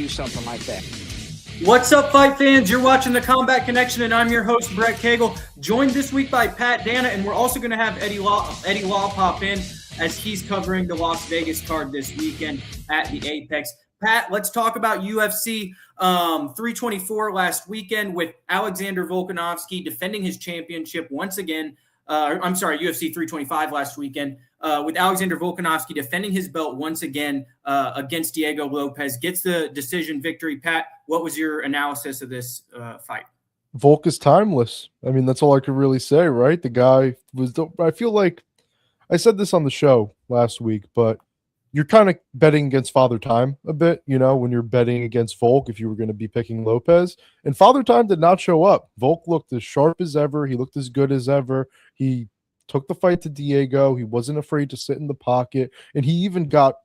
Something like that. What's up, fight fans? You're watching The Combat Connection, and I'm your host, Brett Cagle, joined this week by Pat Dana, and we're also going to have Eddie Law pop in as he's covering the Las Vegas card this weekend at the Apex. Pat, let's talk about UFC 324 last weekend with Alexander Volkanovski defending his championship once again. UFC 325 last weekend with Alexander Volkanovski defending his belt once again against Diego Lopes. Gets the decision victory. Pat, what was your analysis of this fight? Volk is timeless. I mean, that's all I could really say, right? The guy was – I feel like – I said this on the show last week, but you're kind of betting against Father Time a bit, you know, when you're betting against Volk if you were going to be picking Lopes. And Father Time did not show up. Volk looked as sharp as ever. He looked as good as ever. He took the fight to Diego. He wasn't afraid to sit in the pocket. And he even got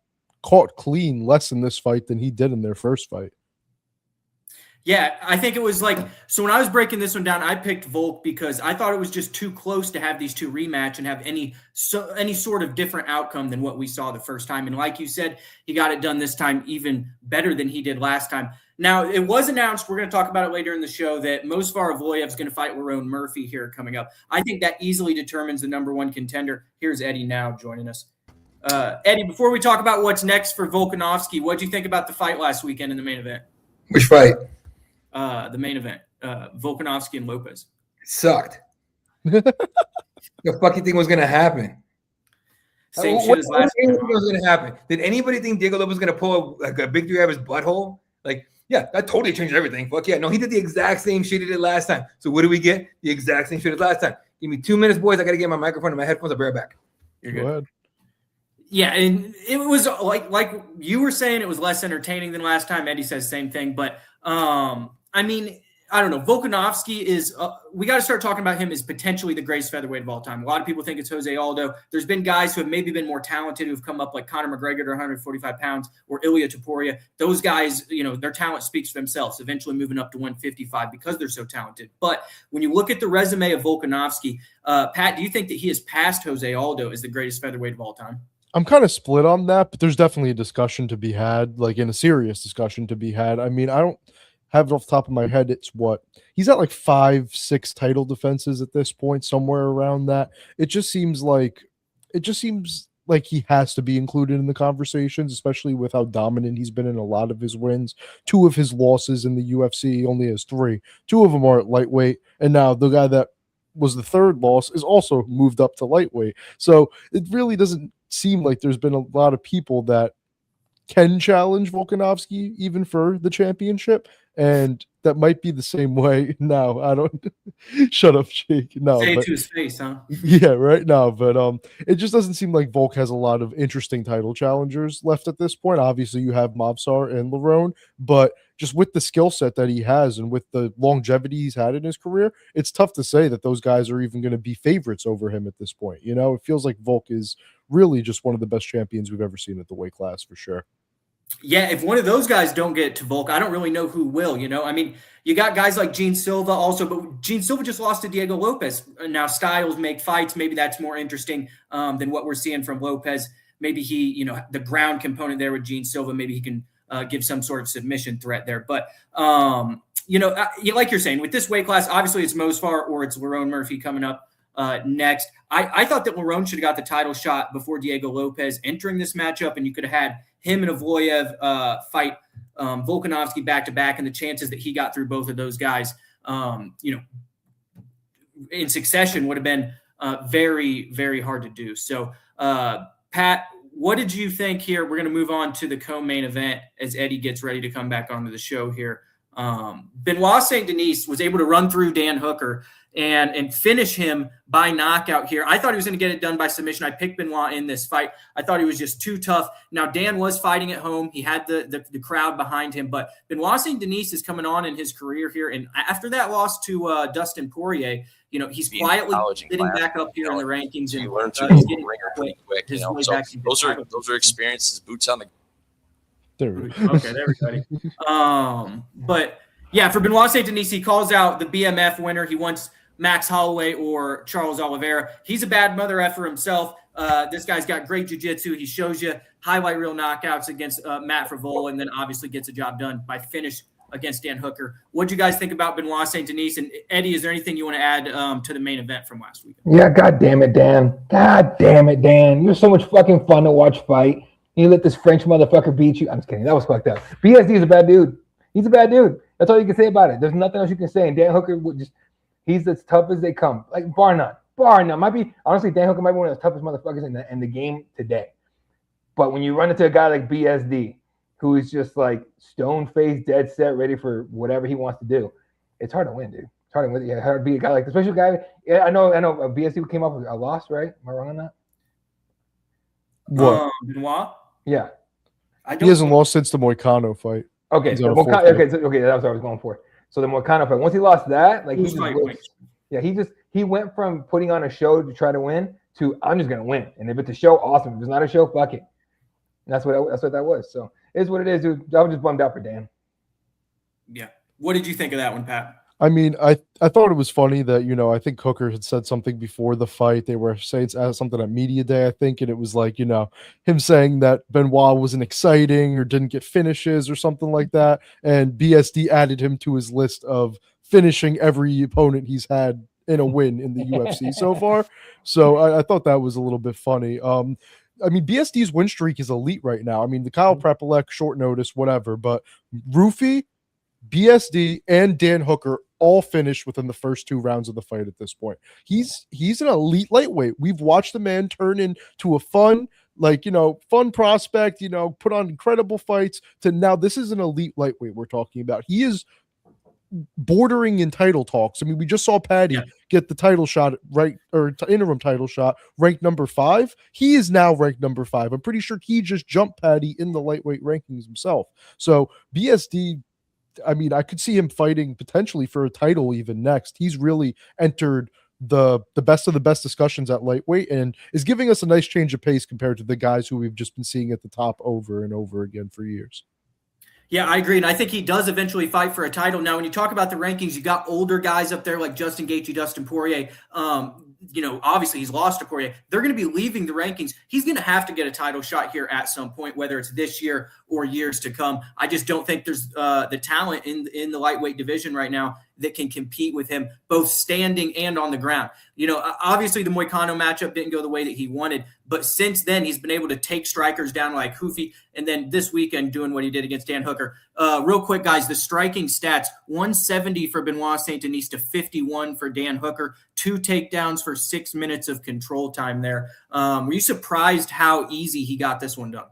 caught clean less in this fight than he did in their first fight. Yeah, I think it was like – so when I was breaking this one down, I picked Volk because I thought it was just too close to have these two rematch and have any sort of different outcome than what we saw the first time. And like you said, he got it done this time even better than he did last time. Now, it was announced – we're going to talk about it later in the show – that Mosvar is going to fight Lerone Murphy here coming up. I think that easily determines the number one contender. Here's Eddie now joining us. Eddie, before we talk about what's next for Volkanovski, what did you think about the fight last weekend in the main event? Which fight? The main event, Volkanovski and Lopes. It sucked. The fucking thing was going to happen. Same shit as last time. What was going to happen? Did anybody think Diego Lopes was going to pull a big three out of his butthole? Like, yeah, that totally changed everything. Fuck yeah. No, he did the exact same shit he did last time. So what do we get? The exact same shit as last time. Give me 2 minutes, boys. I got to get my microphone and my headphones. I'll be right back. You're good. Go ahead. Yeah, and it was like you were saying, it was less entertaining than last time. Eddie says the same thing, but I mean, I don't know. Volkanovski is we got to start talking about him as potentially the greatest featherweight of all time. A lot of people think it's Jose Aldo. There's been guys who have maybe been more talented who've come up, like Conor McGregor to 145 pounds or Ilia Topuria. Those guys, you know, their talent speaks for themselves, eventually moving up to 155 because they're so talented. But when you look at the resume of Volkanovski, Pat, do you think that he has passed Jose Aldo as the greatest featherweight of all time? I'm kind of split on that, but there's definitely a discussion to be had, like in a serious discussion to be had. I mean, I don't have it off the top of my head. It's what he's at, like 5-6 title defenses at this point, somewhere around that. It just seems like he has to be included in the conversations, especially with how dominant he's been in a lot of his wins. 2 of his losses in the UFC, only has 3. 2 of them are at lightweight, and now the guy that was the third loss is also moved up to lightweight. So it really doesn't seem like there's been a lot of people that can challenge Volkanovski even for the championship, and that might be the same way now. I don't shut up, Jake. No, say it to his face, huh? Yeah, right now. But it just doesn't seem like Volk has a lot of interesting title challengers left at this point. Obviously, you have Mosvar and Lerone, but just with the skill set that he has and with the longevity he's had in his career, it's tough to say that those guys are even going to be favorites over him at this point. You know, it feels like Volk is really just one of the best champions we've ever seen at the weight class for sure. Yeah, if one of those guys don't get to Volk, I don't really know who will, you know? I mean, you got guys like Gene Silva also, but Gene Silva just lost to Diego Lopes. Now, styles make fights. Maybe that's more interesting than what we're seeing from Lopes. Maybe he, you know, the ground component there with Gene Silva, maybe he can give some sort of submission threat there. But, you know, like you're saying, with this weight class, obviously it's Mosvar or it's Lerone Murphy coming up next. I thought that Lerone should have got the title shot before Diego Lopes entering this matchup, and you could have had him and Avoyev fight Volkanovski back-to-back, and the chances that he got through both of those guys, you know, in succession would have been very, very hard to do. So, Pat, what did you think here? We're going to move on to the co-main event as Eddie gets ready to come back onto the show here. Benoit St. Denis was able to run through Dan Hooker and finish him by knockout here. I thought he was going to get it done by submission. I picked Benoit in this fight. I thought he was just too tough. Now, Dan was fighting at home. He had the crowd behind him, but Benoit St. Denis is coming on in his career here. And after that loss to Dustin Poirier, He's being quietly college and sitting class, back up here in the rankings, you and learn to he's getting ringer pretty quick. his way So back into those title. are experiences, boots on the. There we go. Okay, there we go. But yeah, for Benoit St. Denis, he calls out the BMF winner. He wants Max Holloway or Charles Oliveira. He's a bad mother effer himself. This guy's got great jiu-jitsu. He shows you highlight reel knockouts against Matt Frevola, and then obviously gets a job done by finish against Dan Hooker. What do you guys think about Benoit St. Denis? And Eddie, is there anything you want to add to the main event from last week? Yeah, God damn it, Dan. God damn it, Dan. You're so much fucking fun to watch fight. You let this French motherfucker beat you. I'm just kidding. That was fucked up. BSD is a bad dude. He's a bad dude. That's all you can say about it. There's nothing else you can say. And Dan Hooker he's as tough as they come. Like, bar none. Bar none. Honestly, Dan Hooker might be one of the toughest motherfuckers in the game today. But when you run into a guy like BSD, who is just like stone-faced, dead set, ready for whatever he wants to do, it's hard to win, dude. It's hard to win. Yeah, hard to beat a guy like this. Especially a guy. Yeah, I know. BSD came up with a loss, right? Am I wrong on that? What? Benoit? Yeah. He hasn't lost since the Moicano fight. Okay. He's on a fourth fight. Okay. That's what I was going for. So the Moicano fight. Once he lost that, like he went from putting on a show to try to win to I'm just gonna win. And if it's a show, awesome. If it's not a show, fuck it. And that's what that was. So it is what it is, dude. I was just bummed out for Dan. Yeah. What did you think of that one, Pat? I mean, I thought it was funny that, I think Hooker had said something before the fight. They were saying something at media day, I think, and it was like, him saying that Benoit wasn't exciting or didn't get finishes or something like that. And BSD added him to his list of finishing every opponent he's had in a win in the UFC so far. So I thought that was a little bit funny. BSD's win streak is elite right now. I mean, the Kyle Prepolek, short notice, whatever, but Ruffy, BSD, and Dan Hooker all finished within the first 2 rounds of the fight at this point. He's an elite lightweight. We've watched the man turn into a fun prospect, put on incredible fights, to now this is an elite lightweight we're talking about. He is bordering in title talks. I mean, we just saw Paddy get the title shot interim title shot ranked number 5. He is now ranked number 5. I'm pretty sure he just jumped Paddy in the lightweight rankings himself. So BSD, I mean, I could see him fighting potentially for a title even next. He's really entered the best of the best discussions at lightweight and is giving us a nice change of pace compared to the guys who we've just been seeing at the top over and over again for years. Yeah, I agree. And I think he does eventually fight for a title. Now, when you talk about the rankings, you got older guys up there like Justin Gaethje, Dustin Poirier. Obviously he's lost to Poirier. They're going to be leaving the rankings. He's going to have to get a title shot here at some point, whether it's this year or years to come. I just don't think there's the talent in the lightweight division right now that can compete with him, both standing and on the ground. Obviously the Moicano matchup didn't go the way that he wanted, but since then he's been able to take strikers down like Ruffy, and then this weekend doing what he did against Dan Hooker. Real quick, guys, the striking stats: 170 for Benoit St. Denis to 51 for Dan Hooker. 2 takedowns for 6 minutes of control time there. Were you surprised how easy he got this one done?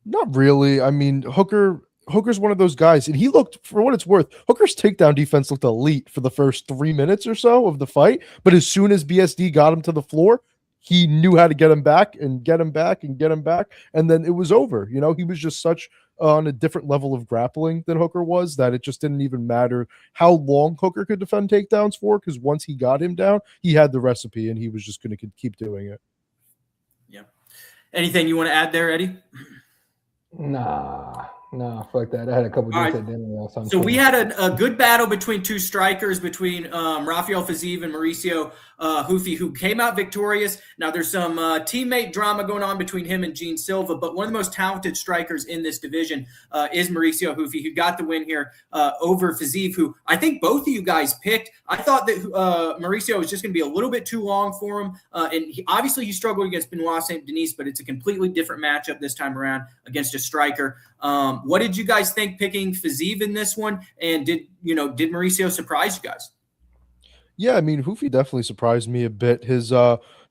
Not really. I mean, Hooker's one of those guys, and he looked, for what it's worth, Hooker's takedown defense looked elite for the first 3 minutes or so of the fight. But as soon as BSD got him to the floor, he knew how to get him back and get him back and get him back. And then it was over. He was just such on a different level of grappling than Hooker was that it just didn't even matter how long Hooker could defend takedowns for, because once he got him down, he had the recipe and he was just going to keep doing it. Yeah. Anything you want to add there, Eddie? No, fuck that. I had a couple drinks at dinner. So we had a good battle between 2 strikers, between Rafeal Fiziev and Maruicio Ruffy, who came out victorious. Now there's some teammate drama going on between him and Gene Silva, but one of the most talented strikers in this division is Maruicio Ruffy, who got the win here over Fiziev, who I think both of you guys picked. I thought that Maruicio was just going to be a little bit too long for him, and obviously he struggled against Benoit St. Denis, but it's a completely different matchup this time around against a striker. What did you guys think picking Fiziev in this one? And did Maruicio surprise you guys? Yeah, I mean, Ruffy definitely surprised me a bit. His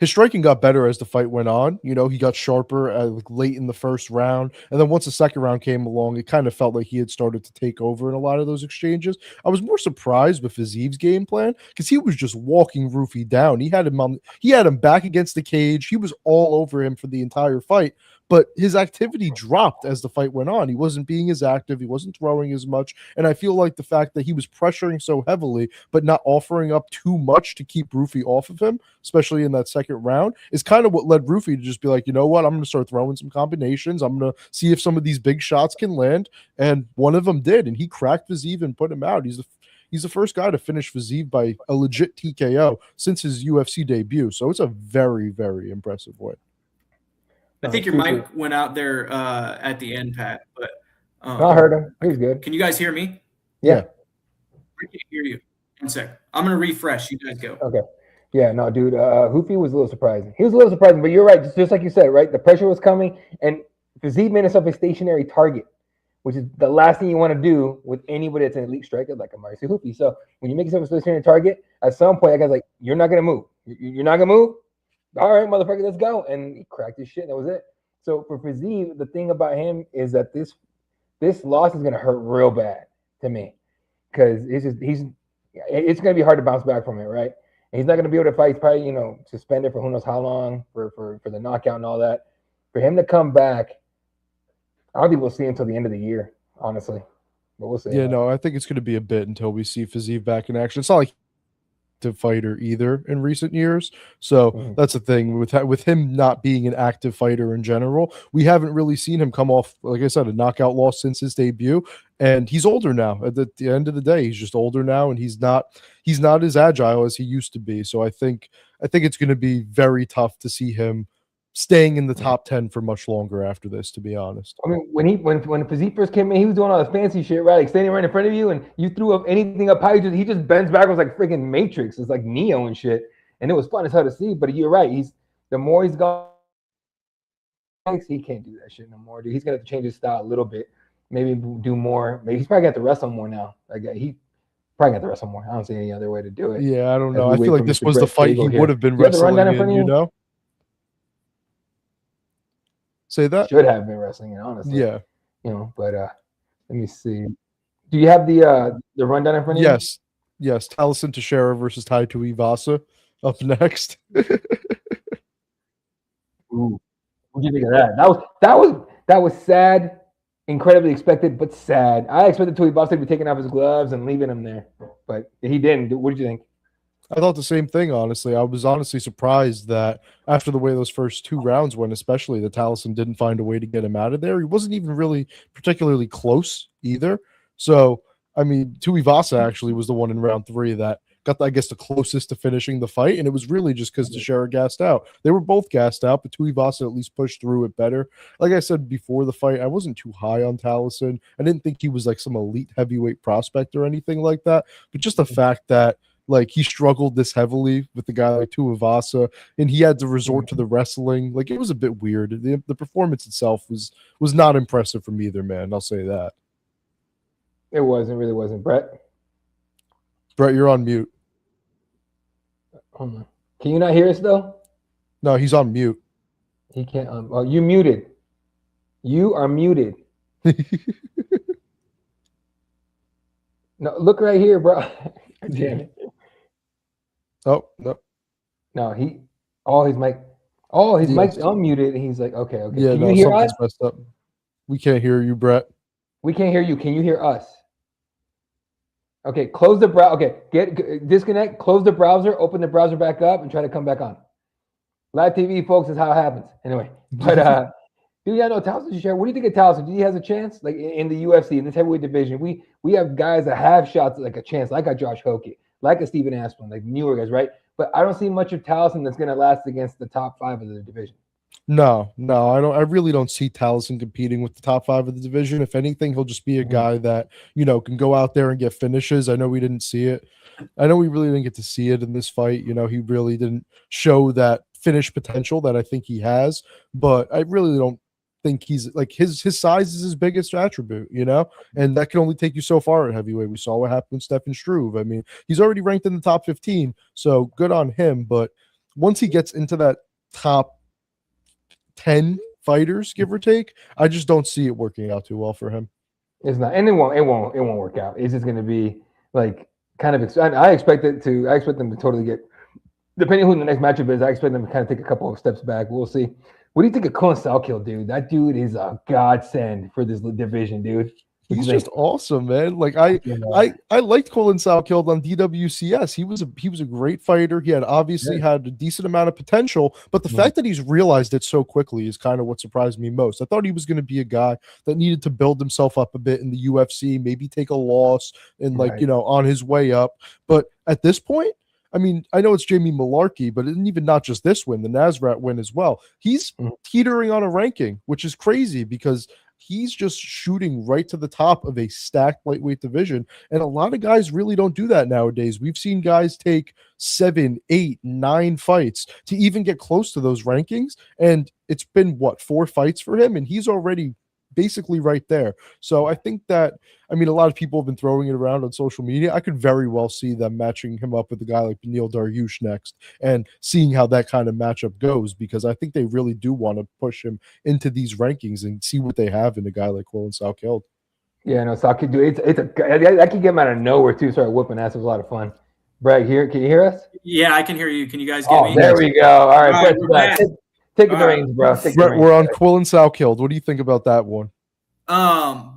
striking got better as the fight went on. He got sharper late in the first round. And then once the second round came along, it kind of felt like he had started to take over in a lot of those exchanges. I was more surprised with Fiziev's game plan because he was just walking Ruffy down. He had him back against the cage. He was all over him for the entire fight. but his activity dropped as the fight went on. He wasn't being as active. He wasn't throwing as much. And I feel like the fact that he was pressuring so heavily, but not offering up too much to keep Ruffy off of him, especially in that second round, is kind of what led Ruffy to just be like, you know what, I'm going to start throwing some combinations. I'm going to see if some of these big shots can land. And one of them did. And he cracked Fiziev and put him out. He's the first guy to finish Fiziev by a legit TKO since his UFC debut. So it's a very, very impressive win. I think your mic went out there at the end, Pat. But I heard him. He was good. Can you guys hear me? Yeah. I can't hear you. One sec. I'm going to refresh. You guys go. Okay. Yeah, no, dude. Ruffy was a little surprising. He was a little surprising, but you're right. Just like you said, right? The pressure was coming, and Fiziev made himself a stationary target, which is the last thing you want to do with anybody that's an elite striker like a Maruicio Ruffy. So when you make yourself a stationary target, at some point, that guy's like, you're not going to move. You're not going to move? All right, motherfucker, let's go. And he cracked his shit, and that was it. So for Fiziev, the thing about him is that this loss is going to hurt real bad to me, because it's going to be hard to bounce back from it, right? And he's not going to be able to fight. He's probably, suspended for who knows how long for the knockout and all that. For him to come back, I don't think we'll see him until the end of the year, honestly. But we'll see. Yeah, no, I think it's going to be a bit until we see Fiziev back in action. It's not like active fighter either in recent years, so that's the thing with him not being an active fighter in general. We haven't really seen him come off, like I said, a knockout loss since his debut, and he's older now. At the end of the day, he's just older now, and he's not as agile as he used to be. So I think it's going to be very tough to see him staying in the top 10 for much longer after this, to be honest. I mean, when Fiziev first came in, he was doing all this fancy shit, right? Like standing right in front of you, and you threw up anything up high, he just bends backwards like freaking Matrix. It's like Neo and shit. And it was fun as hell to see. But you're right. The more he's gone, he can't do that shit no more, dude. He's gonna have to change his style a little bit. Maybe do more. Maybe he's probably got to wrestle more now. Like he probably got to wrestle more. I don't see any other way to do it. Yeah, I don't know. I feel like this was the fight he would have been wrestling in, you know? Say that? Should have been wrestling in, honestly. Yeah. But let me see. Do you have the rundown in front of you? Yes. Tallison Teixeira versus Tuivasa up next. Ooh. What do you think of that? That was sad, incredibly expected, but sad. I expected Tuivasa to be taking off his gloves and leaving him there, but he didn't. What did you think? I thought the same thing, honestly. I was honestly surprised that after the way those first two rounds went, especially, that Tallison didn't find a way to get him out of there. He wasn't even really particularly close either. So, I mean, Tuivasa actually was the one in round 3 that got, I guess, the closest to finishing the fight, and it was really just because Teixeira gassed out. They were both gassed out, but Tuivasa at least pushed through it better. Like I said before the fight, I wasn't too high on Tallison. I didn't think he was like some elite heavyweight prospect or anything like that, but just the fact that like he struggled this heavily with the guy like Tuivasa, and he had to resort to the wrestling. Like it was a bit weird. The performance itself was not impressive from either man. I'll say that. It really wasn't. Brett, you're on mute. Hold on. Can you not hear us though? No, he's on mute. He can't. Oh, you muted. You are muted. No, look right here, bro. Damn it. Oh, no. No, his mic's unmuted. He's like, okay. Yeah, Can you hear us? Messed up. We can't hear you, Brett. We can't hear you. Can you hear us? Okay, close the browser. Okay, disconnect, close the browser, open the browser back up, and try to come back on. Live TV, folks, is how it happens. Anyway, but dude, yeah, no, Tallison Teixeira. What do you think of Tallison? Do you has a chance? Like in the UFC, in this heavyweight division, we have guys that have shots like a chance, like a Josh Hockey, like a Steven Aspin, like newer guys, right? But I don't see much of Tallison that's going to last against the top 5 of the division. No, I don't. I really don't see Tallison competing with the top 5 of the division. If anything, he'll just be a guy that, can go out there and get finishes. I know we didn't see it. I know we really didn't get to see it in this fight. He really didn't show that finish potential that I think he has. But I really don't think he's like his size is his biggest attribute, and that can only take you so far at heavyweight. We saw what happened with Stefan Struve. I mean, he's already ranked in the top 15, so good on him. But once he gets into that top 10 fighters, give or take, I just don't see it working out too well for him. It's not, and it won't work out. It's just going to be like kind of. I expect them to totally get, depending on who the next matchup is. I expect them to kind of take a couple of steps back. We'll see. What do you think of Quillan Salkilld, dude? That dude is a godsend for this division, dude. He's just awesome, man. Like I liked Quillan Salkilld on DWCS. He was a great fighter. He had obviously had a decent amount of potential, but the fact that he's realized it so quickly is kind of what surprised me most. I thought he was going to be a guy that needed to build himself up a bit in the UFC, maybe take a loss and on his way up. But at this point, I mean, I know it's Jamie Mularkey, but even not just this win, the Nasrat win as well. He's teetering on a ranking, which is crazy because he's just shooting right to the top of a stacked lightweight division. And a lot of guys really don't do that nowadays. We've seen guys take 7, 8, 9 fights to even get close to those rankings. And it's been 4 fights for him. And he's already basically right there. So I think that, I mean, a lot of people have been throwing it around on social media. I could very well see them matching him up with a guy like Beneil Dariush next and seeing how that kind of matchup goes, because I think they really do want to push him into these rankings and see what they have in a guy like Quillan Salkilld. Yeah, no, Salkilld, dude, I could get him out of nowhere too. Start whooping ass. It was a lot of fun. Brad, can you hear us? Yeah, I can hear you. Can you guys get me? There we go. All right, take the reins, bro. We're on Quillan Salkilld. What do you think about that one?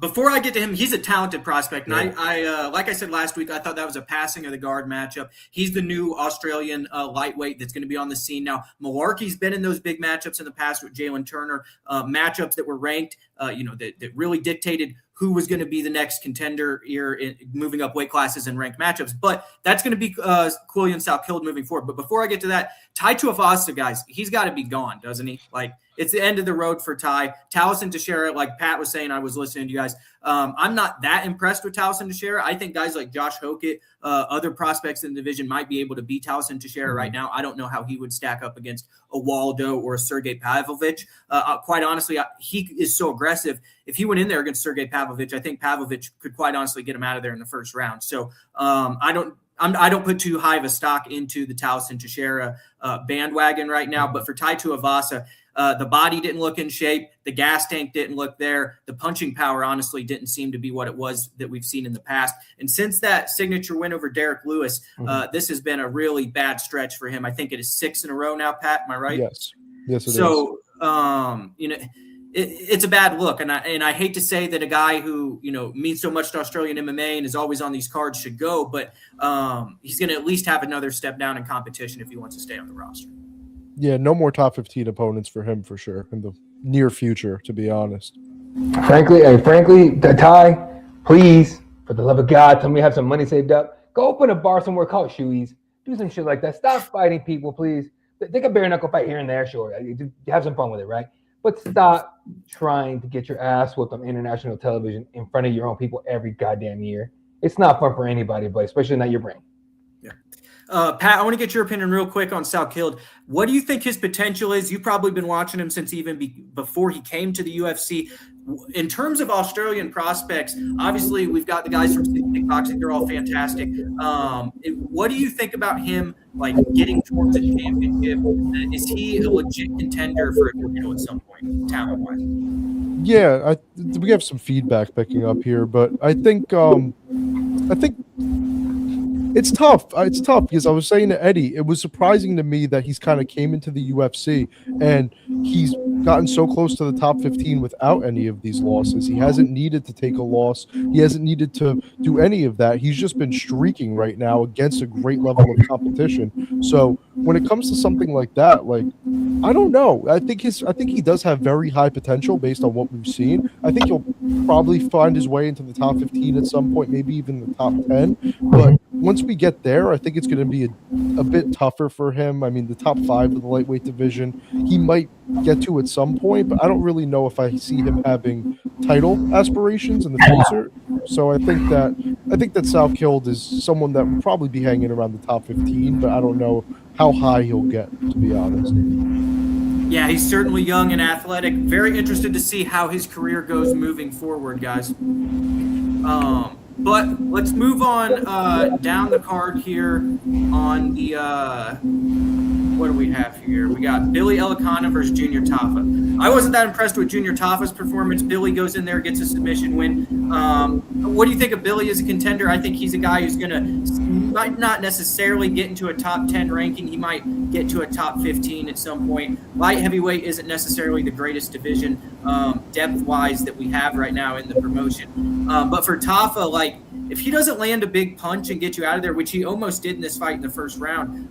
Before I get to him, he's a talented prospect. And I like I said last week, I thought that was a passing of the guard matchup. He's the new Australian lightweight that's going to be on the scene now. Mularkey's been in those big matchups in the past with Jalen Turner, matchups that were ranked, that really dictated who was going to be the next contender here in moving up weight classes and ranked matchups. But that's going to be Quillan Salkilld moving forward. But before I get to that, Tuivasa, guys, he's got to be gone, doesn't he? Like, it's the end of the road for Ty. Tallison Teixeira, like Pat was saying, I was listening to you guys. I'm not that impressed with Tallison Teixeira. I think guys like Josh Hokett, other prospects in the division might be able to beat Tallison Teixeira right now. I don't know how he would stack up against a Waldo or a Sergey Pavlovich. Quite honestly, he is so aggressive. If he went in there against Sergey Pavlovich, I think Pavlovich could quite honestly get him out of there in the first round. So I don't put too high of a stock into the Tallison Teixeira bandwagon right now. But for Tai Tuivasa, the body didn't look in shape. The gas tank didn't look there. The punching power, honestly, didn't seem to be what it was that we've seen in the past. And since that signature win over Derek Lewis, this has been a really bad stretch for him. I think it is 6 in a row now, Pat. Am I right? Yes, it is. So, it's a bad look. And I hate to say that a guy who, means so much to Australian MMA and is always on these cards should go, but he's going to at least have another step down in competition if he wants to stay on the roster. Yeah, no more top 15 opponents for him for sure in the near future, to be honest. Frankly, Ty, please, for the love of God, tell me you have some money saved up. Go open a bar somewhere called Shoeys. Do some shit like that. Stop fighting people, please. Take a bare knuckle fight here and there, sure. Have some fun with it, right? But stop trying to get your ass whooped on international television in front of your own people every goddamn year. It's not fun for anybody, but especially not your brain. Yeah. Pat, I want to get your opinion real quick on Salkilld. What do you think his potential is? You've probably been watching him since even before he came to the UFC. In terms of Australian prospects, obviously we've got the guys from Kickboxing. They're all fantastic. What do you think about him, like, getting towards a championship? Is he a legit contender for at some point, talent-wise? Yeah, we have some feedback picking up here, but I think it's tough. It's tough because I was saying to Eddie, it was surprising to me that he's kind of came into the UFC and he's gotten so close to the top 15 without any of these losses. He hasn't needed to take a loss. He hasn't needed to do any of that. He's just been streaking right now against a great level of competition. So when it comes to something like that, like, I don't know. I think he does have very high potential based on what we've seen. I think he'll probably find his way into the top 15 at some point, maybe even the top 10. But once we get there, I think it's going to be a bit tougher for him. I mean, the top 5 of the lightweight division, he might get to at some point, but I don't really know if I see him having title aspirations in the future. So I think that Salkilld is someone that will probably be hanging around the top 15, but I don't know how high he'll get, to be honest. Yeah, he's certainly young and athletic. Very interested to see how his career goes moving forward, guys. But let's move on down the card here on the what do we have here? We got Billy Elekana versus Junior Tafa. I wasn't that impressed with Junior Tafa's performance. Billy goes in there, gets a submission win. What do you think of Billy as a contender? I think he's a guy who's might not necessarily get into a top 10 ranking. He might get to a top 15 at some point. Light heavyweight isn't necessarily the greatest division depth-wise that we have right now in the promotion. But for Tafa, like, if he doesn't land a big punch and get you out of there, which he almost did in this fight in the first round,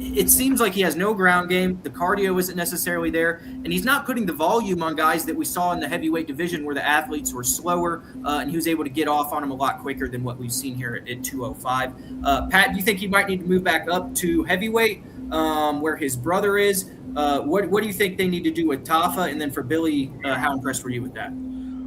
it seems like he has no ground game. The cardio isn't necessarily there, and he's not putting the volume on guys that we saw in the heavyweight division where the athletes were slower, and he was able to get off on them a lot quicker than what we've seen here at 205. Pat, do you think he might need to move back up to heavyweight where his brother is? What do you think they need to do with Tafa? And then for Billy, how impressed were you with that?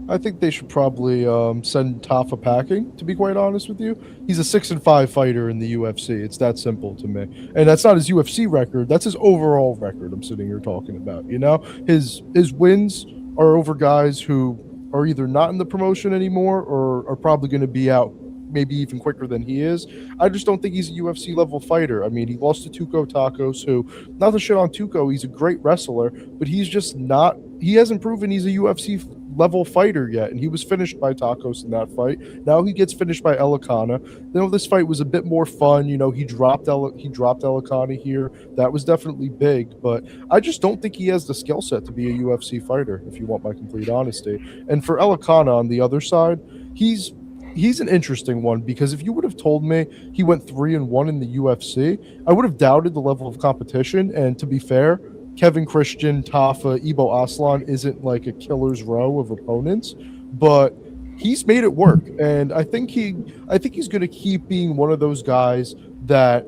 I think they should probably send Tafa packing, to be quite honest with you. He's a 6-5 fighter in the UFC. It's that simple to me. And that's not his UFC record. That's his overall record I'm sitting here talking about. You know, his wins are over guys who are either not in the promotion anymore or are probably going to be out maybe even quicker than he is. I just don't think he's a UFC level fighter. I mean, he lost to Tuco Tacos, who, not to shit on Tuco, he's a great wrestler, but he's just not, he hasn't proven he's a UFC level fighter yet, and he was finished by Tacos in that fight. Now he gets finished by Elekana. You know, this fight was a bit more fun. You know, he dropped Elekana here. That was definitely big, but I just don't think he has the skill set to be a UFC fighter, if you want my complete honesty. And for Elekana on the other side, he's an interesting one, because if you would have told me he went 3-1 in the UFC, I would have doubted the level of competition. And to be fair, Kevin Christian, Tafa, Ibo Aslan isn't like a killer's row of opponents, but he's made it work. And I think he's going to keep being one of those guys that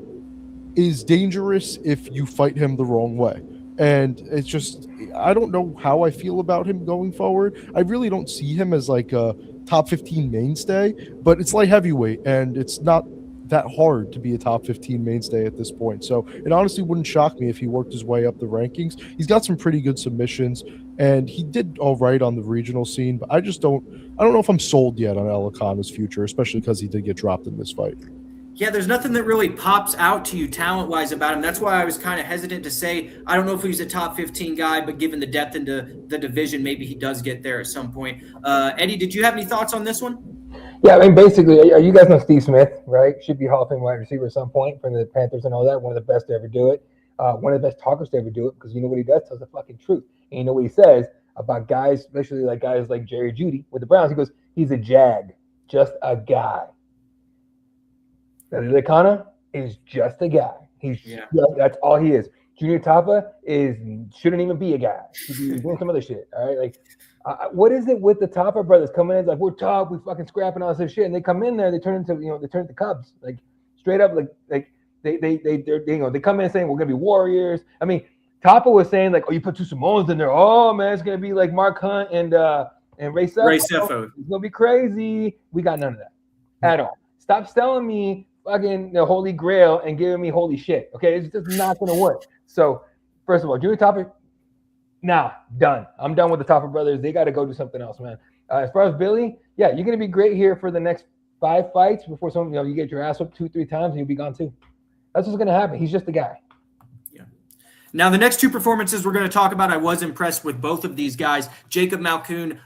is dangerous if you fight him the wrong way. And it's just, I don't know how I feel about him going forward. I really don't see him as like a top 15 mainstay, but it's light heavyweight, and it's not that hard to be a top 15 mainstay at this point. So it honestly wouldn't shock me if he worked his way up the rankings. He's got some pretty good submissions, and he did all right on the regional scene, but I don't know if I'm sold yet on Elekana's future, especially because he did get dropped in this fight. Yeah, there's nothing that really pops out to you talent-wise about him. That's why I was kind of hesitant to say, I don't know if he's a top 15 guy, but given the depth into the division, maybe he does get there at some point. Eddie, did you have any thoughts on this one? Yeah, I mean, basically, you guys know Steve Smith, right? Should be Hall of Fame wide receiver at some point for the Panthers and all that. One of the best to ever do it. One of the best talkers to ever do it, because you know what he does? Tells the fucking truth. And you know what he says about guys, especially like guys like Jerry Jeudy with the Browns. He goes, he's a jag, just a guy. Elekana is just a guy. That's all he is. Junior Tafa shouldn't even be a guy. He's doing some other shit. All right, like what is it with the Tafa brothers coming in? It's like, we're tough, we fucking scrapping all this shit, and they come in there, they turn into Cubs, like straight up, like they come in saying we're gonna be warriors. I mean, Tafa was saying like, oh, you put two Samoans in there, oh man, it's gonna be like Mark Hunt and Ray Sefo. It's gonna be crazy. We got none of that at all. Stop selling me fucking the Holy Grail and giving me holy shit. Okay, it's just not gonna work. So first of all, Junior Tafa, done. I'm done with the Tafa brothers. They got to go do something else, man. As far as Billy, yeah, you're gonna be great here for the next 5 fights before you get your ass up 2-3 times and you'll be gone too. That's what's gonna happen. He's just a guy. Now, the next two performances we're going to talk about, I was impressed with both of these guys. Jacob Malkoun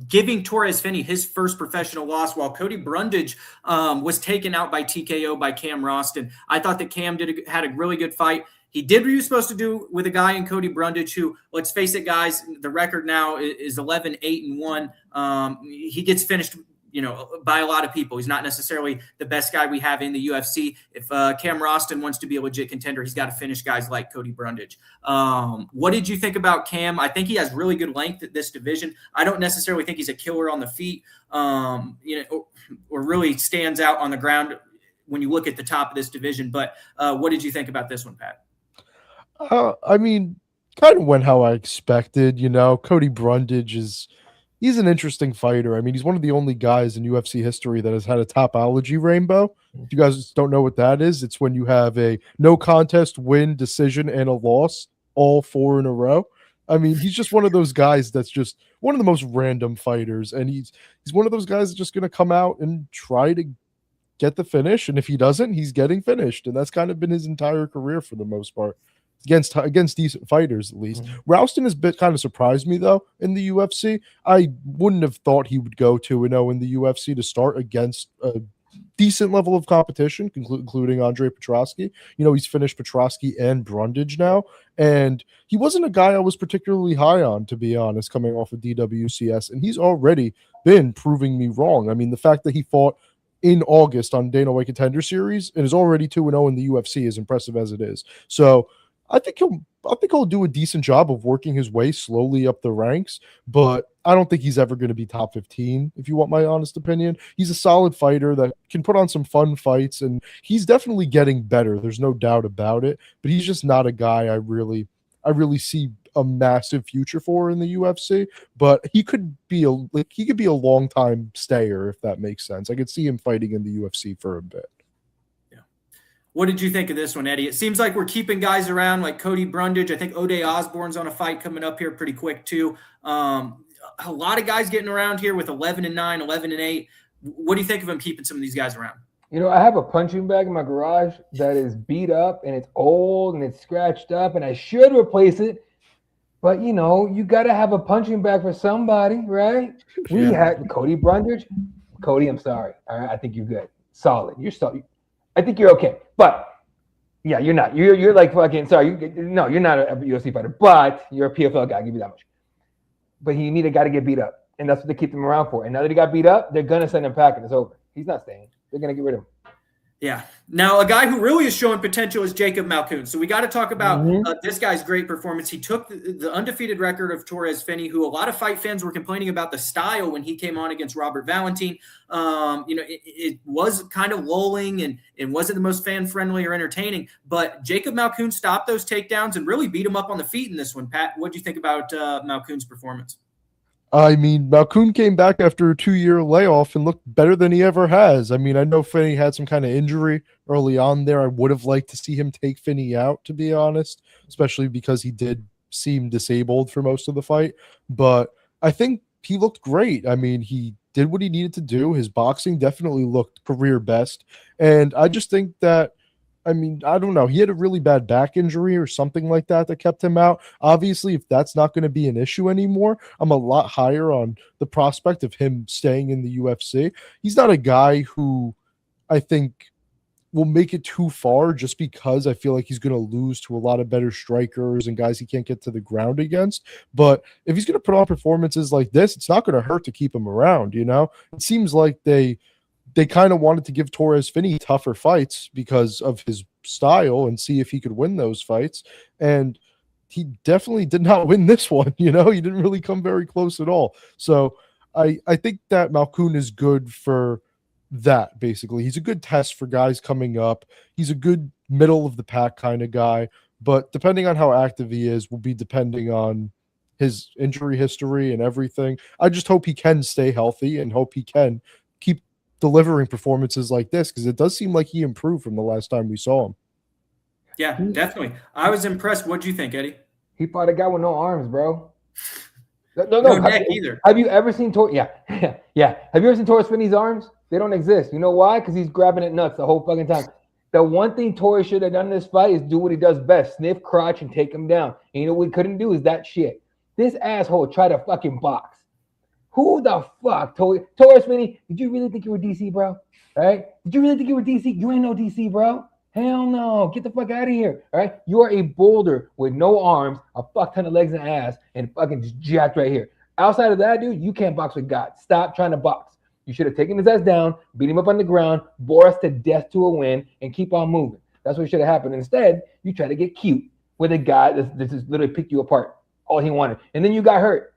giving TOrrez Finney his first professional loss, while Cody Brundage was taken out by TKO by Cam Rowston. I thought that Cam had a really good fight. He did what he was supposed to do with a guy in Cody Brundage who, let's face it, guys, the record now is 11-8-1. He gets finished by a lot of people. He's not necessarily the best guy we have in the UFC. If Cam Rowston wants to be a legit contender, he's got to finish guys like Cody Brundage. What did you think about Cam? I think he has really good length at this division. I don't necessarily think he's a killer on the feet, or really stands out on the ground when you look at the top of this division. But what did you think about this one, Pat? I mean, kind of went how I expected. Cody Brundage he's an interesting fighter. I mean, he's one of the only guys in UFC history that has had a topology rainbow. If you guys don't know what that is, it's when you have a no contest, win, decision, and a loss, all 4 in a row. I mean, he's just one of those guys that's just one of the most random fighters, and he's one of those guys that's just going to come out and try to get the finish, and if he doesn't, he's getting finished, and that's kind of been his entire career for the most part. Against decent fighters, at least. Rowston has kind of surprised me, though, in the UFC. I wouldn't have thought he would go 2-0 in the UFC to start against a decent level of competition, including Andre Petrosky. You know, he's finished Petrosky and Brundage now, and he wasn't a guy I was particularly high on, to be honest, coming off of DWCS, and he's already been proving me wrong. I mean, the fact that he fought in August on Dana White Contender Series and is already 2-0 in the UFC, as impressive as it is. So I think he'll do a decent job of working his way slowly up the ranks, but I don't think he's ever going to be top 15, if you want my honest opinion. He's a solid fighter that can put on some fun fights, and he's definitely getting better. There's no doubt about it, but he's just not a guy I really see a massive future for in the UFC, but he could be a long time stayer, if that makes sense. I could see him fighting in the UFC for a bit. What did you think of this one, Eddie? It seems like we're keeping guys around like Cody Brundage. I think O'Day Osborne's on a fight coming up here pretty quick too. A lot of guys getting around here with 11-9, 11-8. What do you think of him keeping some of these guys around? You know, I have a punching bag in my garage that is beat up and it's old and it's scratched up, and I should replace it. But, you know, you got to have a punching bag for somebody, right? We had Cody Brundage. Cody, I'm sorry. All right, I think you're good. Solid. You're solid. I think you're okay. But, yeah, you're not. You're like fucking – sorry. No, you're not a UFC fighter, but you're a PFL guy. I'll give you that much. But you need a guy to get beat up, and that's what they keep him around for. And now that he got beat up, they're going to send him packing. It's over. He's not staying. They're going to get rid of him. Yeah. Now, a guy who really is showing potential is Jacob Malkoun. So we got to talk about this guy's great performance. He took the undefeated record of TOrrez Finney, who a lot of fight fans were complaining about the style when he came on against Robert Valentin. You know, it was kind of lulling and it wasn't the most fan-friendly or entertaining. But Jacob Malkoun stopped those takedowns and really beat him up on the feet in this one. Pat, what do you think about Malkoun's performance? I mean, Malkoun came back after a 2-year layoff and looked better than he ever has. I mean, I know Finney had some kind of injury early on there. I would have liked to see him take Finney out, to be honest, especially because he did seem disabled for most of the fight. But I think he looked great. I mean, he did what he needed to do. His boxing definitely looked career best. And I just think that, I mean, I don't know. He had a really bad back injury or something like that kept him out. Obviously, if that's not going to be an issue anymore, I'm a lot higher on the prospect of him staying in the UFC. He's not a guy who I think will make it too far just because I feel like he's going to lose to a lot of better strikers and guys he can't get to the ground against. But if he's going to put on performances like this, it's not going to hurt to keep him around, you know? It seems like they kind of wanted to give TOrrez Finney tougher fights because of his style and see if he could win those fights. And he definitely did not win this one. You know, he didn't really come very close at all. So I think that Malkoun is good for that, basically. He's a good test for guys coming up. He's a good middle of the pack kind of guy. But depending on how active he is will be depending on his injury history and everything. I just hope he can stay healthy and hope he can keep delivering performances like this, because it does seem like he improved from the last time we saw him. Yeah, definitely. I was impressed. What'd you think, Eddie? He fought a guy with no arms, bro. No neck either. Have you ever seen Yeah. Have you ever seen TOrrez Finney's arms? They don't exist. You know why? Because he's grabbing at nuts the whole fucking time. The one thing TOrrez should have done in this fight is do what he does best: sniff crotch and take him down. And you know what he couldn't do is that shit. This asshole tried to fucking box. Who the fuck told TOrrez Finney? Did you really think you were DC, bro? Right? Did you really think you were DC? You ain't no DC, bro. Hell no. Get the fuck out of here. All right? You are a boulder with no arms, a fuck ton of legs and ass, and fucking just jacked right here. Outside of that, dude, you can't box with God. Stop trying to box. You should have taken his ass down, beat him up on the ground, bore us to death to a win, and keep on moving. That's what should have happened. Instead, you try to get cute with a guy that just literally picked you apart. All he wanted. And then you got hurt.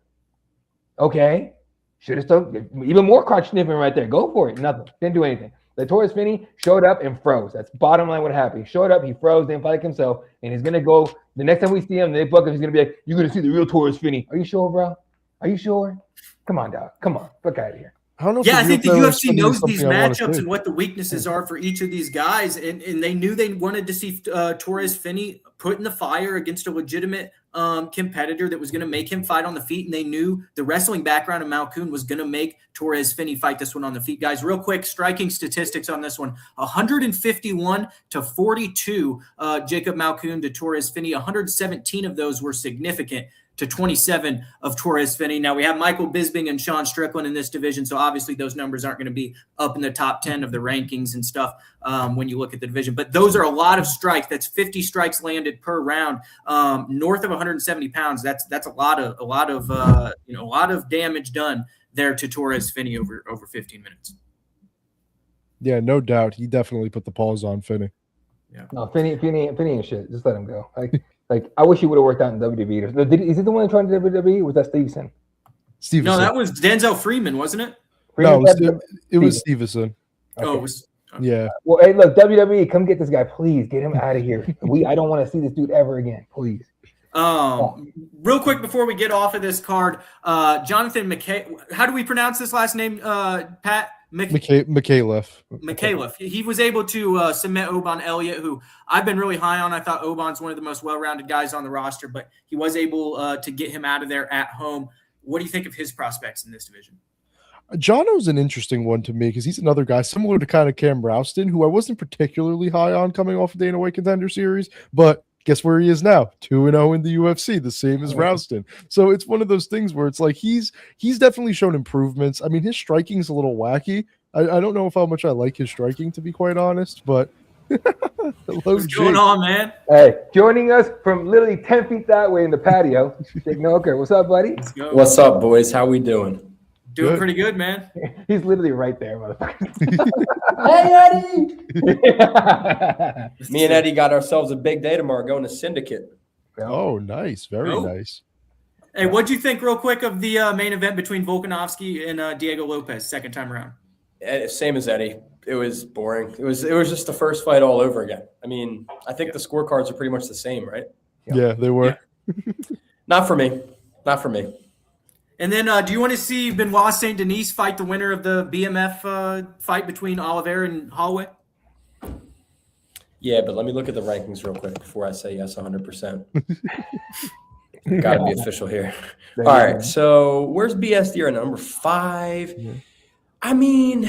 Okay? Should have still even more crotch sniffing right there. Go for it. Nothing. Didn't do anything. The TOrrez Finney showed up and froze. That's bottom line what happened. He showed up, he froze, didn't fight like himself, and he's gonna go. The next time we see him, they book him. He's gonna be like, "You're gonna see the real TOrrez Finney." Are you sure, bro? Are you sure? Come on, dog. Come on. Fuck out of here. I don't know. Yeah, I think the UFC knows something these I wanna matchups see. and what the weaknesses are for each of these guys, and they knew they wanted to see TOrrez Finney put in the fire against a legitimate competitor that was going to make him fight on the feet, and they knew the wrestling background of Malkoun was going to make TOrrez Finney fight this one on the feet. Guys, real quick, striking statistics on this one: 151 to 42, Jacob Malkoun to TOrrez Finney. 117 of those were significant to 27 of TOrrez Finney. Now we have Michael Bisping and Sean Strickland in this division, so obviously those numbers aren't going to be up in the top 10 of the rankings and stuff when you look at the division. But those are a lot of strikes. That's 50 strikes landed per round, north of 170 pounds. That's a lot of damage done there to TOrrez Finney over 15 minutes. Yeah, no doubt. He definitely put the paws on Finney. Yeah. No, Finney and shit. Just let him go. Like I wish he would have worked out in WWE. Is it the one trying to WWE? Or was that Stevenson? No, that was Denzel Freeman, wasn't it? No, it was Stevenson. Okay. Oh, it was. Yeah. Well, hey, look, WWE, come get this guy, please. Get him out of here. I don't want to see this dude ever again, please. Real quick before we get off of this card, Jonathan McKay. How do we pronounce this last name, Pat? Micallef. Micallef. He was able to submit Oban Elliott, who I've been really high on. I thought Oban's one of the most well-rounded guys on the roster, but he was able to get him out of there at home. What do you think of his prospects in this division? Jono's an interesting one to me because he's another guy similar to kind of Cam Rowston, who I wasn't particularly high on coming off of Dana White Contender Series, but guess where he is now? 2-0 in the UFC, the same as Rowston. So it's one of those things where it's like he's definitely shown improvements. I mean, his striking is a little wacky. I don't know how much I like his striking, to be quite honest, but what's going on, man? Hey, joining us from literally 10 feet that way in the patio, Jake Noker. What's up, buddy? Let's go. What's up, boys? How we doing? Doing pretty good, man. He's literally right there, motherfucker. Hey, Eddie! Me and Eddie got ourselves a big day tomorrow going to Syndicate. Oh, nice. Very nice. Hey, what'd you think real quick of the main event between Volkanovski and Diego Lopes, second time around? Same as Eddie. It was boring. It was just the first fight all over again. I mean, I think the scorecards are pretty much the same, right? Yeah, they were. Yeah. Not for me. Not for me. And then do you want to see Benoit St. Denis fight the winner of the BMF fight between Oliveira and Holloway? Yeah, but let me look at the rankings real quick before I say yes 100%. Got to be official here. All right, so where's BSD? Number 5. Yeah. I mean,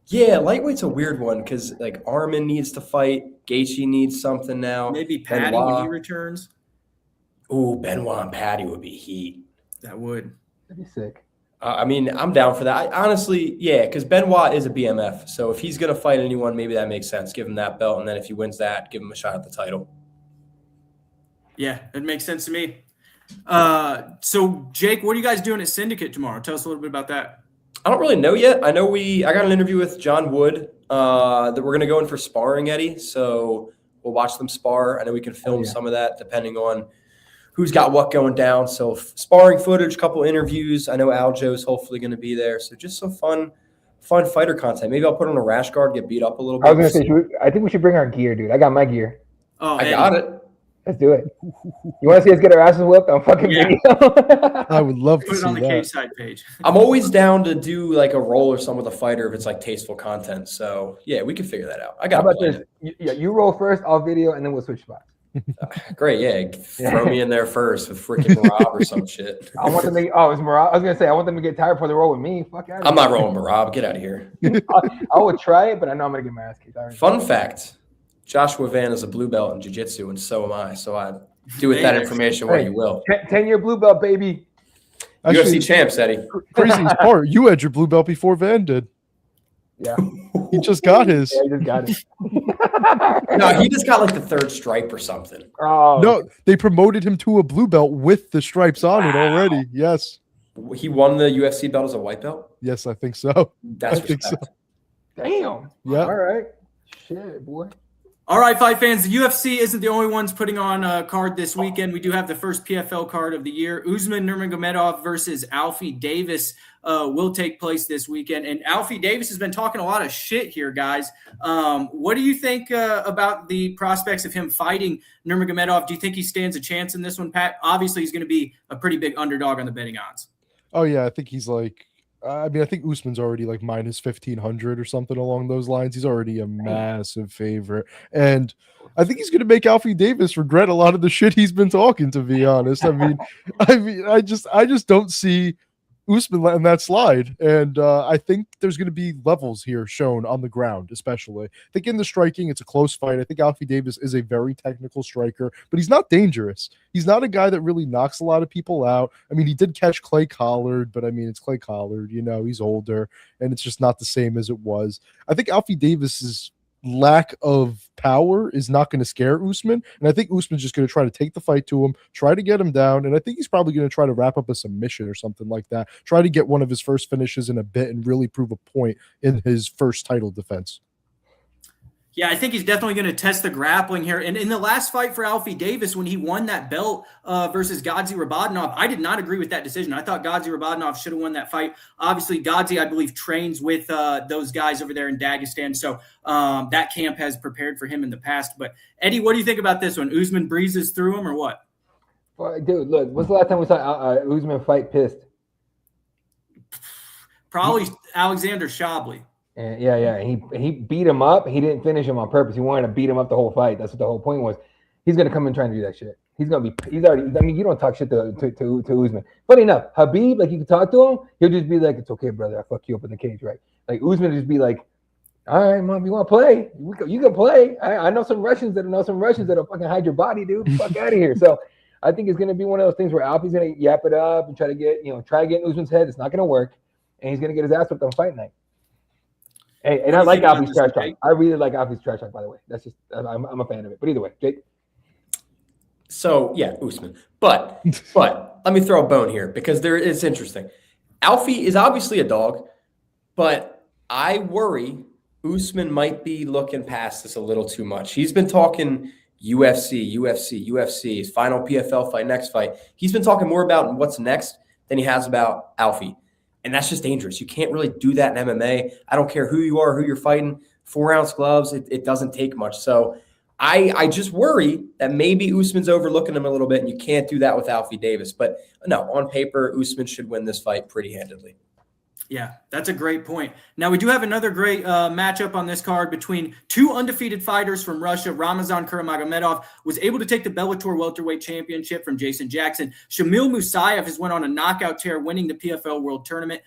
yeah, lightweight's a weird one because like Armin needs to fight, Gaethje needs something now. Maybe Patty Benoit. when he returns. Ooh, Benoit and Patty would be heat. That would. That'd be sick. I mean, I'm down for that. Honestly, yeah, because Benoit is a BMF. So if he's going to fight anyone, maybe that makes sense. Give him that belt, and then if he wins that, give him a shot at the title. Yeah, it makes sense to me. So, Jake, what are you guys doing at Syndicate tomorrow? Tell us a little bit about that. I don't really know yet. I know I got an interview with John Wood that we're going to go in for sparring, Eddie. So we'll watch them spar. I know we can film some of that depending on who's got what going down. So sparring footage, couple interviews. I know Aljo's hopefully going to be there. So just some fun fighter content. Maybe I'll put on a rash guard, get beat up a little bit. I was going to say, I think we should bring our gear, dude. I got my gear. Oh, I got it. Let's do it. You want to see us get our asses whipped on fucking video? I would love to Put it see on the that. Cageside page. I'm always down to do like a roll or something with a fighter if it's like tasteful content. So yeah, we can figure that out. I got How about this? You roll first, I'll video, and then we'll switch spots. Great, yeah. Throw me in there first with freaking Marab or some shit. I want them to. Oh, it's Marab. I was gonna say I want them to get tired before they roll with me. Fuck out. I'm not rolling Marab. Get out of here. I would try it, but I know I'm gonna get my ass kicked. Fun fact: Joshua Van is a blue belt in jiu-jitsu, and so am I. So I do with that information what you will. 10-year blue belt, baby. UFC champs, Eddie. Craziest part, you had your blue belt before Van did. Yeah. He just got his. Yeah, he just got it. No, he just got like the 3rd stripe or something. Oh. No, they promoted him to a blue belt with the stripes on it already. Yes. He won the UFC belt as a white belt? Yes, I think so. That's I think so. Damn. Yeah. All right. Shit, boy. All right, fight fans, the UFC isn't the only ones putting on a card this weekend. We do have the first PFL card of the year. Usman Nurmagoemdov versus Alfie Davis will take place this weekend. And Alfie Davis has been talking a lot of shit here, guys. What do you think about the prospects of him fighting Nurmagoemdov? Do you think he stands a chance in this one, Pat? Obviously, he's going to be a pretty big underdog on the betting odds. Oh, yeah. I think he's like I mean, I think Usman's already like minus 1,500 or something along those lines. He's already a massive favorite. And I think he's going to make Alfie Davis regret a lot of the shit he's been talking, to be honest. I just don't see Usman letting that slide. And I think there's going to be levels here shown on the ground, especially. I think in the striking, it's a close fight. I think Alfie Davis is a very technical striker, but he's not dangerous. He's not a guy that really knocks a lot of people out. I mean, he did catch Clay Collard, but I mean, it's Clay Collard, he's older, and it's just not the same as it was. I think Alfie Davis's lack of power is not going to scare Usman, and I think Usman's just going to try to take the fight to him, try to get him down, and I think he's probably going to try to wrap up a submission or something like that, try to get one of his first finishes in a bit and really prove a point in his first title defense. Yeah, I think he's definitely going to test the grappling here. And in the last fight for Alfie Davis, when he won that belt versus Gadzi Rabadnov, I did not agree with that decision. I thought Gadzi Rabadnov should have won that fight. Obviously, Gadzi, I believe, trains with those guys over there in Dagestan. So that camp has prepared for him in the past. But, Eddie, what do you think about this one? Usman breezes through him or what? Well, dude, look, what's the last time we saw Usman fight pissed? Probably Alexander Shabley. And yeah. He beat him up. He didn't finish him on purpose. He wanted to beat him up the whole fight. That's what the whole point was. He's gonna come in trying to do that shit. He's already. I mean, you don't talk shit to Usman. Funny enough, Habib, like you can talk to him, he'll just be like, "It's okay, brother. I fuck you up in the cage, right?" Like Usman will just be like, "All right, mom, you want to play? You can play. I know some Russians that'll fucking hide your body, dude. Fuck out of here." So I think it's gonna be one of those things where Alfie's gonna yap it up and try to get in Usman's head. It's not gonna work, and he's gonna get his ass whipped on fight night. Hey, and I like Alfie's trash talk. I really like Alfie's trash talk, by the way. That's just I'm a fan of it. But either way, Jake. So yeah, Usman. But let me throw a bone here because it's interesting. Alfie is obviously a dog, but I worry Usman might be looking past this a little too much. He's been talking UFC, his final PFL fight, next fight. He's been talking more about what's next than he has about Alfie. And that's just dangerous. You can't really do that in MMA. I don't care who you are, who you're fighting. 4-ounce gloves, it doesn't take much. So I just worry that maybe Usman's overlooking him a little bit, and you can't do that with Alfie Davis. But no, on paper, Usman should win this fight pretty handedly. Yeah, that's a great point. Now, we do have another great matchup on this card between two undefeated fighters from Russia. Ramazan Nurmagoemdov was able to take the Bellator welterweight championship from Jason Jackson. Shamil Musayev has went on a knockout tear, winning the PFL World Tournament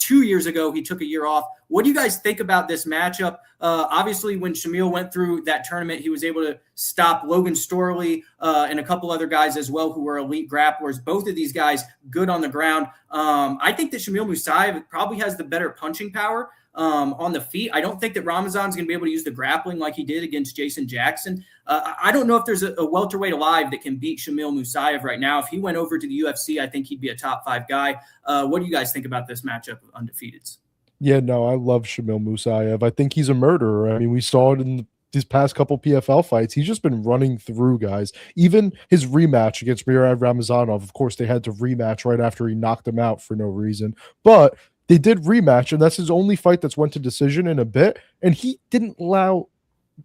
2 years ago. He took a year off. What do you guys think about this matchup? Obviously, when Shamil went through that tournament, he was able to stop Logan Storley and a couple other guys as well who were elite grapplers. Both of these guys good on the ground. I think that Shamil Musayev probably has the better punching power on the feet. I don't think that Ramazan's going to be able to use the grappling like he did against Jason Jackson. I don't know if there's a welterweight alive that can beat Shamil Musayev right now. If he went over to the UFC, I think he'd be a top 5 guy. What do you guys think about this matchup of undefeateds? Yeah, no, I love Shamil Musayev. I think he's a murderer. I mean, we saw it in these past couple PFL fights. He's just been running through guys. Even his rematch against Murad Ramazanov, of course, they had to rematch right after he knocked him out for no reason. But they did rematch, and that's his only fight that's went to decision in a bit, and he didn't allow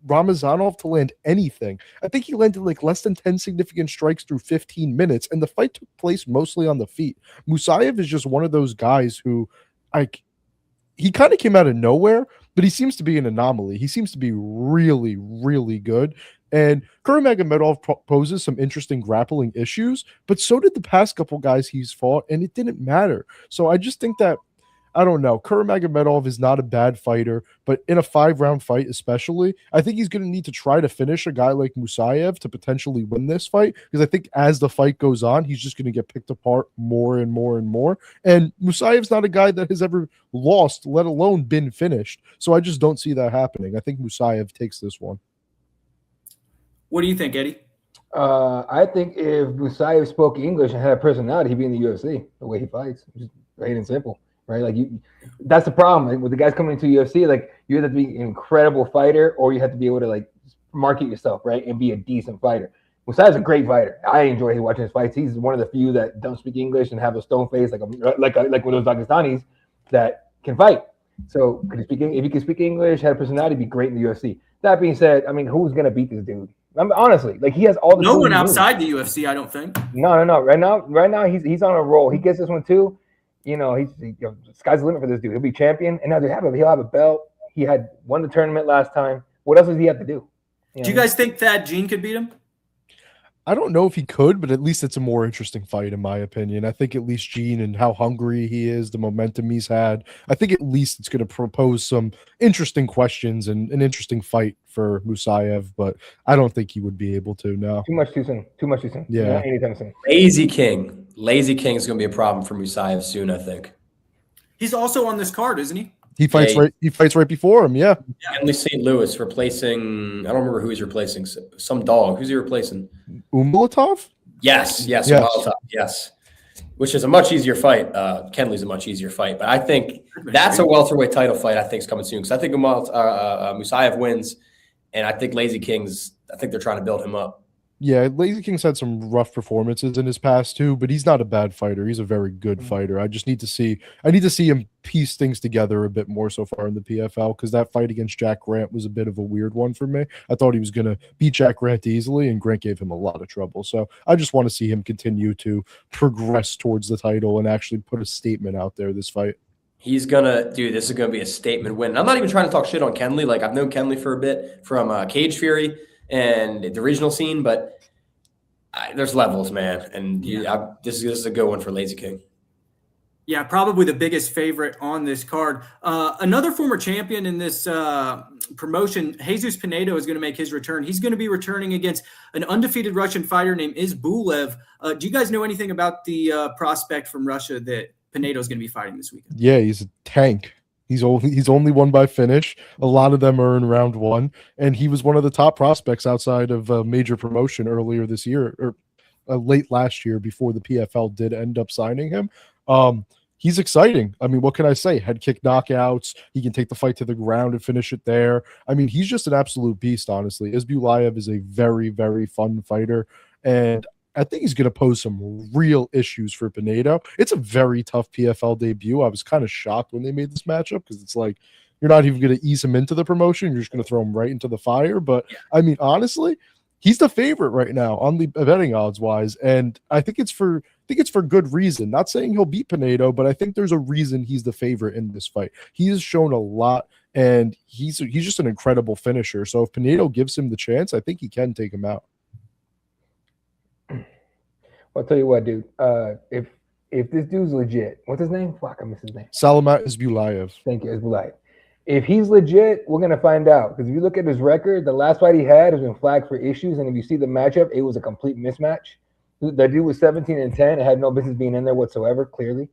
Ramazanov to land anything. I think he landed like less than 10 significant strikes through 15 minutes, and the fight took place mostly on the feet. Musayev is just one of those guys who, he kind of came out of nowhere, but he seems to be an anomaly. He seems to be really, really good. And Nurmagomedov poses some interesting grappling issues, but so did the past couple guys he's fought, and it didn't matter. So I just think that, I don't know, Nurmagomedov is not a bad fighter, but in a 5-round fight especially, I think he's going to need to try to finish a guy like Musayev to potentially win this fight, because I think as the fight goes on, he's just going to get picked apart more and more and more. And Musayev's not a guy that has ever lost, let alone been finished. So I just don't see that happening. I think Musayev takes this one. What do you think, Eddie? I think if Musayev spoke English and had a personality, he'd be in the UFC the way he fights. Just plain and simple. Right, like that's the problem. Like, with the guys coming into UFC, like you have to be an incredible fighter, or you have to be able to like market yourself, right, and be a decent fighter. Musayev's a great fighter. I enjoy watching his fights. He's one of the few that don't speak English and have a stone face, like one of those Dagestanis that can fight. So, if he can speak English, had a personality, be great in the UFC. That being said, I mean, who's gonna beat this dude? I mean, honestly, like he has all the. No one outside the UFC, I don't think. No. Right now, he's on a roll. He gets this one too. sky's the limit for this dude. He'll be champion, and now he'll have a belt. He had won the tournament last time. What else does he have to do? Do you guys think that Gene could beat him? I don't know if he could, but at least it's a more interesting fight, in my opinion. I think at least Gene and how hungry he is, the momentum he's had, I think at least it's going to propose some interesting questions and an interesting fight for Musayev, but I don't think he would be able to now. Too much too soon. Yeah. Not anytime soon. Lazy King is going to be a problem for Musayev soon, I think. He's also on this card, isn't he? He fights right before him, yeah. Henley St. Louis replacing, I don't remember who he's replacing, some dog. Who's he replacing? Umbulatov? Yes. Umbulatov, yes. Which is a much easier fight. Kenley's a much easier fight. But I think that's a welterweight title fight I think is coming soon. Because I think Musayev wins, and I think Lazy King's, I think they're trying to build him up. Yeah, Lazy King's had some rough performances in his past too, but he's not a bad fighter. He's a very good fighter. I need to see him piece things together a bit more so far in the PFL, because that fight against Jack Grant was a bit of a weird one for me. I thought he was going to beat Jack Grant easily, and Grant gave him a lot of trouble. So I just want to see him continue to progress towards the title and actually put a statement out there this fight. He's this is going to be a statement win. I'm not even trying to talk shit on Kenley. Like, I've known Kenley for a bit from Cage Fury and the regional scene, but there's levels, man. And this is a good one for Lazy King. Yeah, probably the biggest favorite on this card. Another former champion in this promotion, Jesus Pinedo, is going to make his return. He's going to be returning against an undefeated Russian fighter named Izbulev. Do you guys know anything about the prospect from Russia that Pinedo is going to be fighting this weekend? Yeah, he's a tank. He's only won by finish. A lot of them are in round one, and he was one of the top prospects outside of a major promotion earlier this year, or late last year, before the PFL did end up signing him. He's exciting. I mean, what can I say? Head kick knockouts. He can take the fight to the ground and finish it there. I mean, he's just an absolute beast, honestly. Izbulev is a very, very fun fighter, and I think he's going to pose some real issues for Pinedo. It's a very tough PFL debut. I was kind of shocked when they made this matchup, because it's like you're not even going to ease him into the promotion. You're just going to throw him right into the fire. But, I mean, honestly, he's the favorite right now on the betting odds-wise, and I think it's for good reason. Not saying he'll beat Pinedo, but I think there's a reason he's the favorite in this fight. He has shown a lot, and he's just an incredible finisher. So if Pinedo gives him the chance, I think he can take him out. I'll tell you what, dude. If this dude's legit, what's his name? Fuck, I missed his name. Salamat Izbulev. Thank you, Izbulev. If he's legit, we're gonna find out. Because if you look at his record, the last fight he had has been flagged for issues, and if you see the matchup, it was a complete mismatch. The dude was 17-10 and had no business being in there whatsoever, clearly.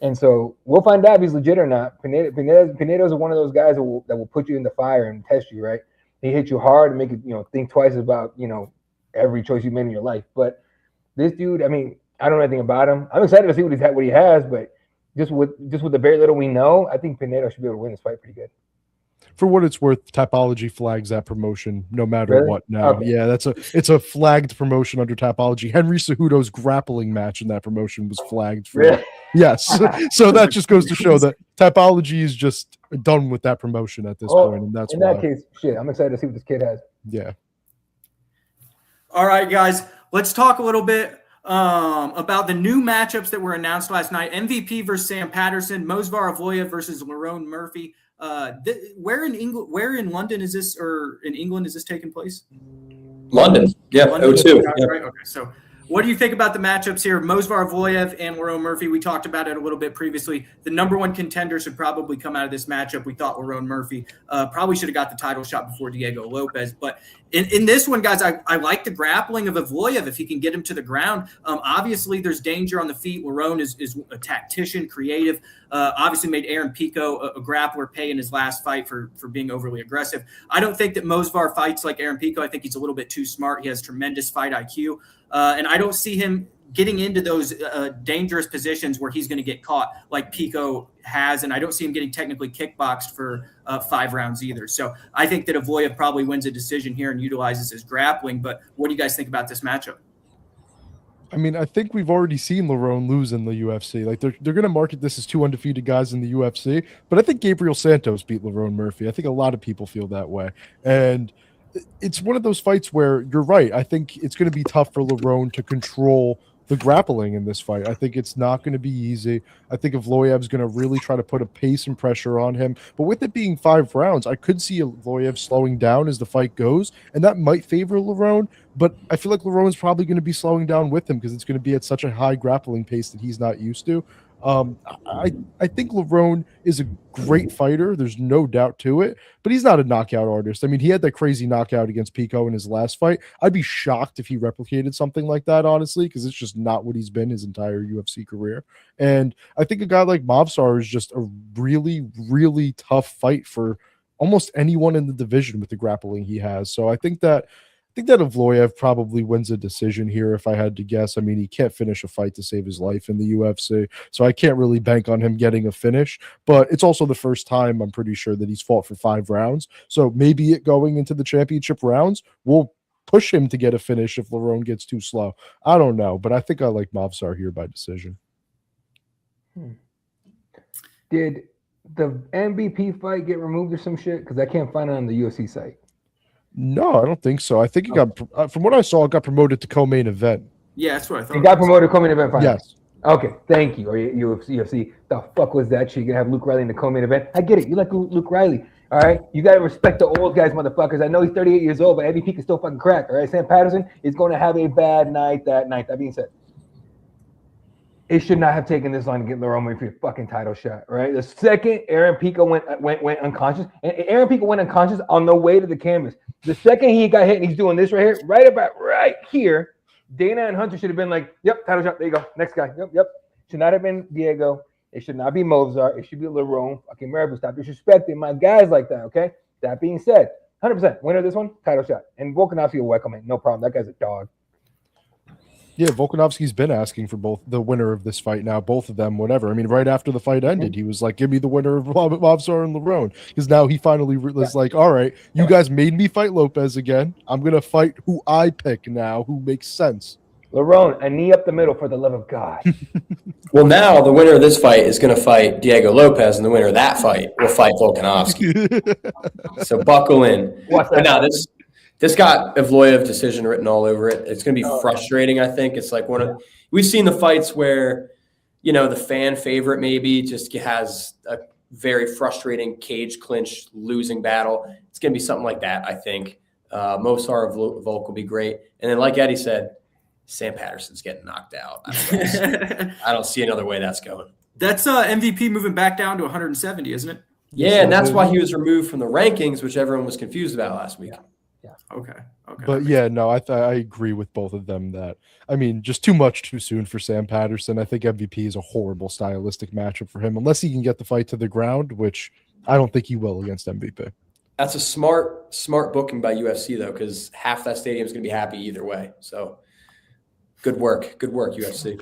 And so we'll find out if he's legit or not. Pinedo's one of those guys that will put you in the fire and test you, right? He hit you hard and make you think twice about every choice you made in your life, but. This dude, I mean, I don't know anything about him. I'm excited to see what he has, but just with the very little we know, I think Pinedo should be able to win this fight pretty good. For what it's worth, Tapology flags that promotion no matter what now. Okay. Yeah, it's a flagged promotion under Tapology. Henry Cejudo's grappling match in that promotion was flagged for Yes. So that just goes to show that Tapology is just done with that promotion at this point, and that's that case, shit. I'm excited to see what this kid has. Yeah. All right, guys. Let's talk a little bit about the new matchups that were announced last night. MVP versus Sam Patterson, Mosvar Avoya versus Lerone Murphy. Where in London is this, or in England is this taking place? London. Yeah, London, 02. Yeah. Right. Okay. So what do you think about the matchups here? Mosvar Avoyev and Lerone Murphy. We talked about it a little bit previously. The number one contender should probably come out of this matchup. We thought Lerone Murphy probably should have got the title shot before Diego Lopes. But in this one, guys, I like the grappling of Avoyev if he can get him to the ground. Obviously, there's danger on the feet. Lerone is a tactician, creative. Obviously made Aaron Pico a grappler pay in his last fight for being overly aggressive. I don't think that Mosvar fights like Aaron Pico. I think he's a little bit too smart. He has tremendous fight IQ. And I don't see him getting into those dangerous positions where he's going to get caught like Pico has. And I don't see him getting technically kickboxed for 5 rounds either. So I think that Avoyev probably wins a decision here and utilizes his grappling. But what do you guys think about this matchup? I mean, I think we've already seen Lerone lose in the UFC. Like they're going to market this as 2 undefeated guys in the UFC, but I think Gabriel Santos beat Lerone Murphy. I think a lot of people feel that way. And it's one of those fights where you're right. I think it's going to be tough for Lerone to control the grappling in this fight. I think it's not going to be easy. I think Evloev's going to really try to put a pace and pressure on him. But with it being 5 rounds, I could see Evloev slowing down as the fight goes, and that might favor Lerone. But I feel like Lerone's probably going to be slowing down with him because it's going to be at such a high grappling pace that he's not used to. I think Lerone is a great fighter. There's no doubt to it, but he's not a knockout artist. I mean, he had that crazy knockout against Pico in his last fight. I'd be shocked if he replicated something like that, honestly, because it's just not what he's been his entire UFC career. And I think a guy like Mosvar is just a really, really tough fight for almost anyone in the division with the grappling he has. So I think that Evloev probably wins a decision here if I had to guess. I mean, he can't finish a fight to save his life in the UFC, so I can't really bank on him getting a finish. But it's also the first time, I'm pretty sure, that he's fought for 5 rounds. So maybe it going into the championship rounds will push him to get a finish if Lerone gets too slow. I don't know, but I think I like Mosvar here by decision. Did the MVP fight get removed or some shit? Because I can't find it on the UFC site. No, I don't think so. I think it got, from what I saw, it got promoted to co-main event. Yeah, that's what I thought. It got promoted to co-main event fight. Yes. Okay, thank you. Or UFC. The fuck was that shit? You're gonna have Luke Riley in the co-main event? I get it. You like Luke Riley. All right. You gotta respect the old guys, motherfuckers. I know he's 38 years old, but MVP can still fucking crack. All right. Sam Patterson is going to have a bad night that night. That being said, it should not have taken this long to get Lerone for a fucking title shot, right? The second Aaron Pico went unconscious, and Aaron Pico went unconscious on the way to the canvas. The second he got hit and he's doing this right here, right here, Dana and Hunter should have been like, yep, title shot, there you go, next guy, yep. Should not have been Diego. It should not be Mosvar. It should be Lerone. Fucking America, stop disrespecting my guys like that, okay? That being said, 100% winner of this one, title shot. And Volkanovski will welcome it, no problem. That guy's a dog. Yeah, Volkanovski's been asking for both the winner of this fight now, both of them, whatever. I mean, right after the fight ended, he was like, give me the winner of Mosvar and Lerone. Because now he finally was like, all right, you guys made me fight Lopez again. I'm going to fight who I pick now, who makes sense. Lerone, a knee up the middle for the love of God. Well, now the winner of this fight is going to fight Diego Lopez, and the winner of that fight will fight Volkanovski. So buckle in. But now this got Evloev decision written all over it. It's going to be frustrating, I think. It's like we've seen the fights where, the fan favorite maybe just has a very frustrating cage clinch losing battle. It's going to be something like that, I think. Mosvar Volk will be great. And then like Eddie said, Sam Patterson's getting knocked out. I don't see another way that's going. That's MVP moving back down to 170, isn't it? Yeah, and that's why he was removed from the rankings, which everyone was confused about last week. Yeah. Okay. But yeah, no, I agree with both of them that, I mean, just too much too soon for Sam Patterson. I think MVP is a horrible stylistic matchup for him, unless he can get the fight to the ground, which I don't think he will against MVP. That's a smart booking by UFC, though, because half that stadium is going to be happy either way. So good work, UFC.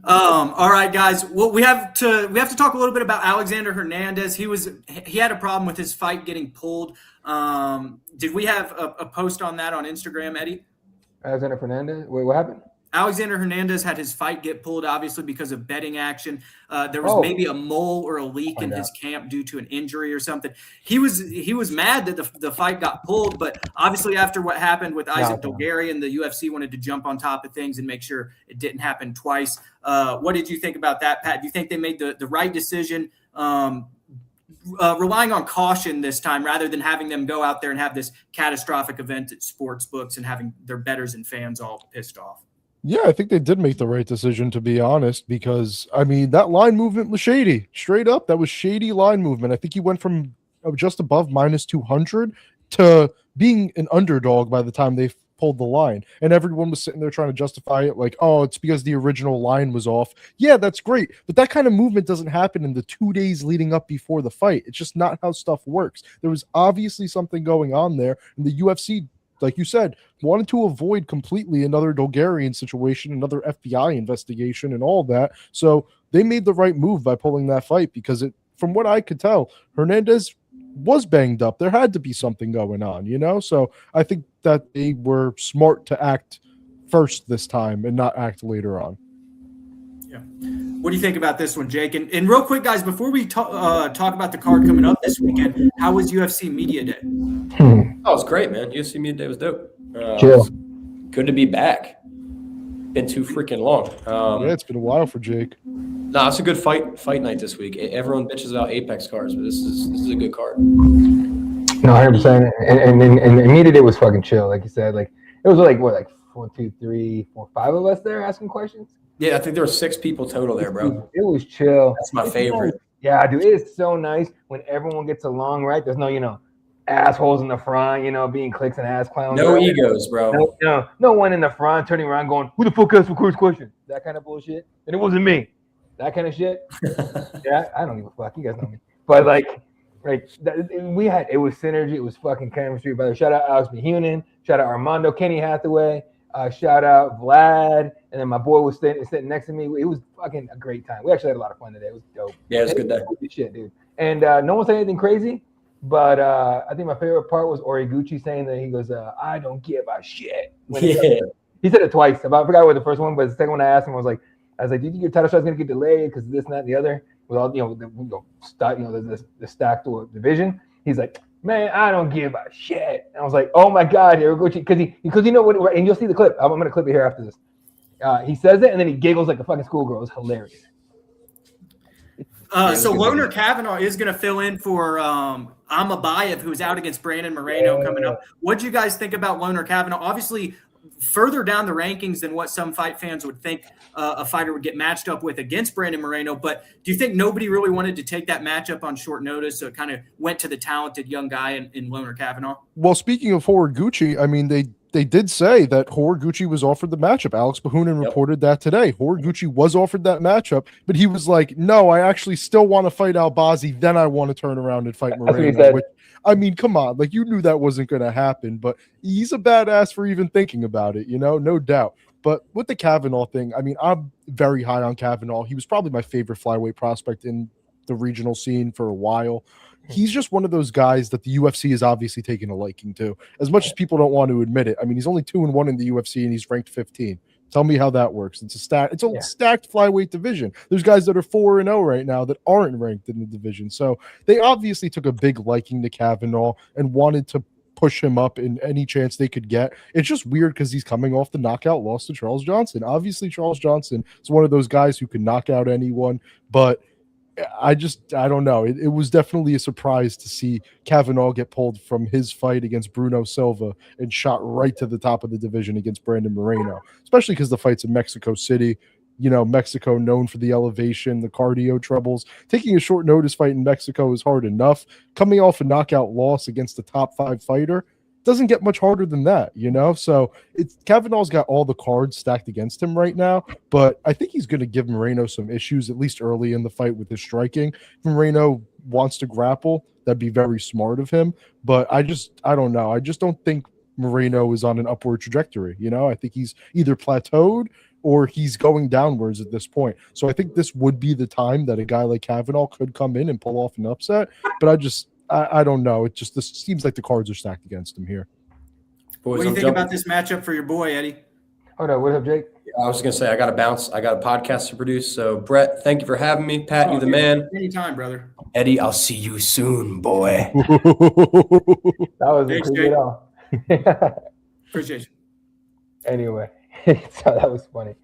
All right, guys. Well, we have to talk a little bit about Alexander Hernandez. He had a problem with his fight getting pulled. Did we have a post on that on Instagram, Eddie? Alexander Hernandez? Wait, what happened? Alexander Hernandez had his fight get pulled, obviously, because of betting action. There was maybe a mole or a leak in his camp due to an injury or something. He was mad that the fight got pulled, but obviously after what happened with Isaac Dulgarian, the UFC wanted to jump on top of things and make sure it didn't happen twice. What did you think about that, Pat? Do you think they made the right decision, relying on caution this time rather than having them go out there and have this catastrophic event at sports books and having their bettors and fans all pissed off? Yeah, I think they did make the right decision, to be honest, because, I mean, that line movement was shady. Straight up, that was shady line movement. I think he went from just above minus 200 to being an underdog by the time they pulled the line. And everyone was sitting there trying to justify it like, oh, it's because the original line was off. Yeah, that's great. But that kind of movement doesn't happen in the 2 days leading up before the fight. It's just not how stuff works. There was obviously something going on there, and the UFC, like you said, wanted to avoid completely another Dulgarian situation, another FBI investigation, and all that. So they made the right move by pulling that fight because, from what I could tell, Hernandez was banged up. There had to be something going on, So I think that they were smart to act first this time and not act later on. Yeah. What do you think about this one, Jake? And real quick, guys, before we talk about the card coming up this weekend, how was UFC Media Day? Oh, it was great, man. UFC Media Day was dope. Chill. Good to be back. been too freaking long. Yeah, it's been a while for Jake. Nah, it's a good fight night this week. Everyone bitches about Apex cards, but this is a good card. No, 100%. And immediately it was fucking chill, like you said. Like it was like 1, 2, 3, 4, 5 of us there asking questions. Yeah, I think there were 6 people total there, bro. It was chill. That's my favorite. Nice. Yeah, dude, it is so nice when everyone gets along, right? There's no, assholes in the front, being clicks and ass clowns. No egos, bro. No one in the front turning around going, "Who the fuck asked for first question?" That kind of bullshit. And it wasn't me. That kind of shit. Yeah, I don't give a fuck. You guys know me. But it was synergy. It was fucking chemistry. Brother, shout out Alex Behunin. Shout out Armando, Kenny Hathaway. Shout out Vlad. And then my boy was sitting next to me. It was fucking a great time. We actually had a lot of fun today. It was dope. Yeah, it was a good day. Good shit, dude. And no one said anything crazy. But I think my favorite part was Origuchi saying that he goes, "I don't give a shit." He said it twice. I forgot what the first one, but the second one I asked him was like, "Do you think your title shot's gonna get delayed because this and that and the other with all the stacked division?" He's like, "Man, I don't give a shit." And I was like, "Oh my god, Origuchi," because you know what? And you'll see the clip. I'm gonna clip it here after this. He says it and then he giggles like a fucking schoolgirl. It's hilarious. So Loner Kavanaugh is going to fill in for Amabayev, who's out against Brandon Moreno coming up. What do you guys think about Loner Kavanaugh? Obviously, further down the rankings than what some fight fans would think a fighter would get matched up with against Brandon Moreno. But do you think nobody really wanted to take that matchup on short notice, so it kind of went to the talented young guy in Loner Kavanaugh? Well, speaking of Horiguchi, I mean, they did say that Horiguchi was offered the matchup. Alex Behunin reported that today. Horiguchi was offered that matchup, but he was like, "No, I actually still want to fight Albazi. Then I want to turn around and fight Moreno." Which, I mean, come on, like you knew that wasn't going to happen, but he's a badass for even thinking about it, no doubt. But with the Kavanaugh thing, I mean, I'm very high on Kavanaugh. He was probably my favorite flyweight prospect in the regional scene for a while. He's just one of those guys that the UFC is obviously taking a liking to, as much as people don't want to admit it. I mean, he's only 2-1 in the UFC and he's ranked 15. Tell me how that works. It's a stacked flyweight division. There's guys that are 4-0 right now that aren't ranked in the division. So they obviously took a big liking to Kavanaugh and wanted to push him up in any chance they could get. It's just weird because he's coming off the knockout loss to Charles Johnson. Obviously, Charles Johnson is one of those guys who can knock out anyone, but I don't know. It was definitely a surprise to see Kavanaugh get pulled from his fight against Bruno Silva and shot right to the top of the division against Brandon Moreno, especially because the fight's in Mexico City. Mexico known for the elevation, the cardio troubles. Taking a short notice fight in Mexico is hard enough. Coming off a knockout loss against a top 5 fighter doesn't get much harder than that, So Kavanaugh's got all the cards stacked against him right now, but I think he's going to give Moreno some issues, at least early in the fight with his striking. If Moreno wants to grapple, that'd be very smart of him, but I don't know. I just don't think Moreno is on an upward trajectory. I think he's either plateaued or he's going downwards at this point. So I think this would be the time that a guy like Kavanaugh could come in and pull off an upset, but I don't know. This seems like the cards are stacked against him here. Boys, what do you think about this matchup for your boy, Eddie? Oh, no. What up, Jake? I was going to say, I got to bounce. I got a podcast to produce. So, Brett, thank you for having me. Pat, you're the man. Anytime, brother. Eddie, I'll see you soon, boy. That was a good all. Appreciate you. Anyway, so that was funny.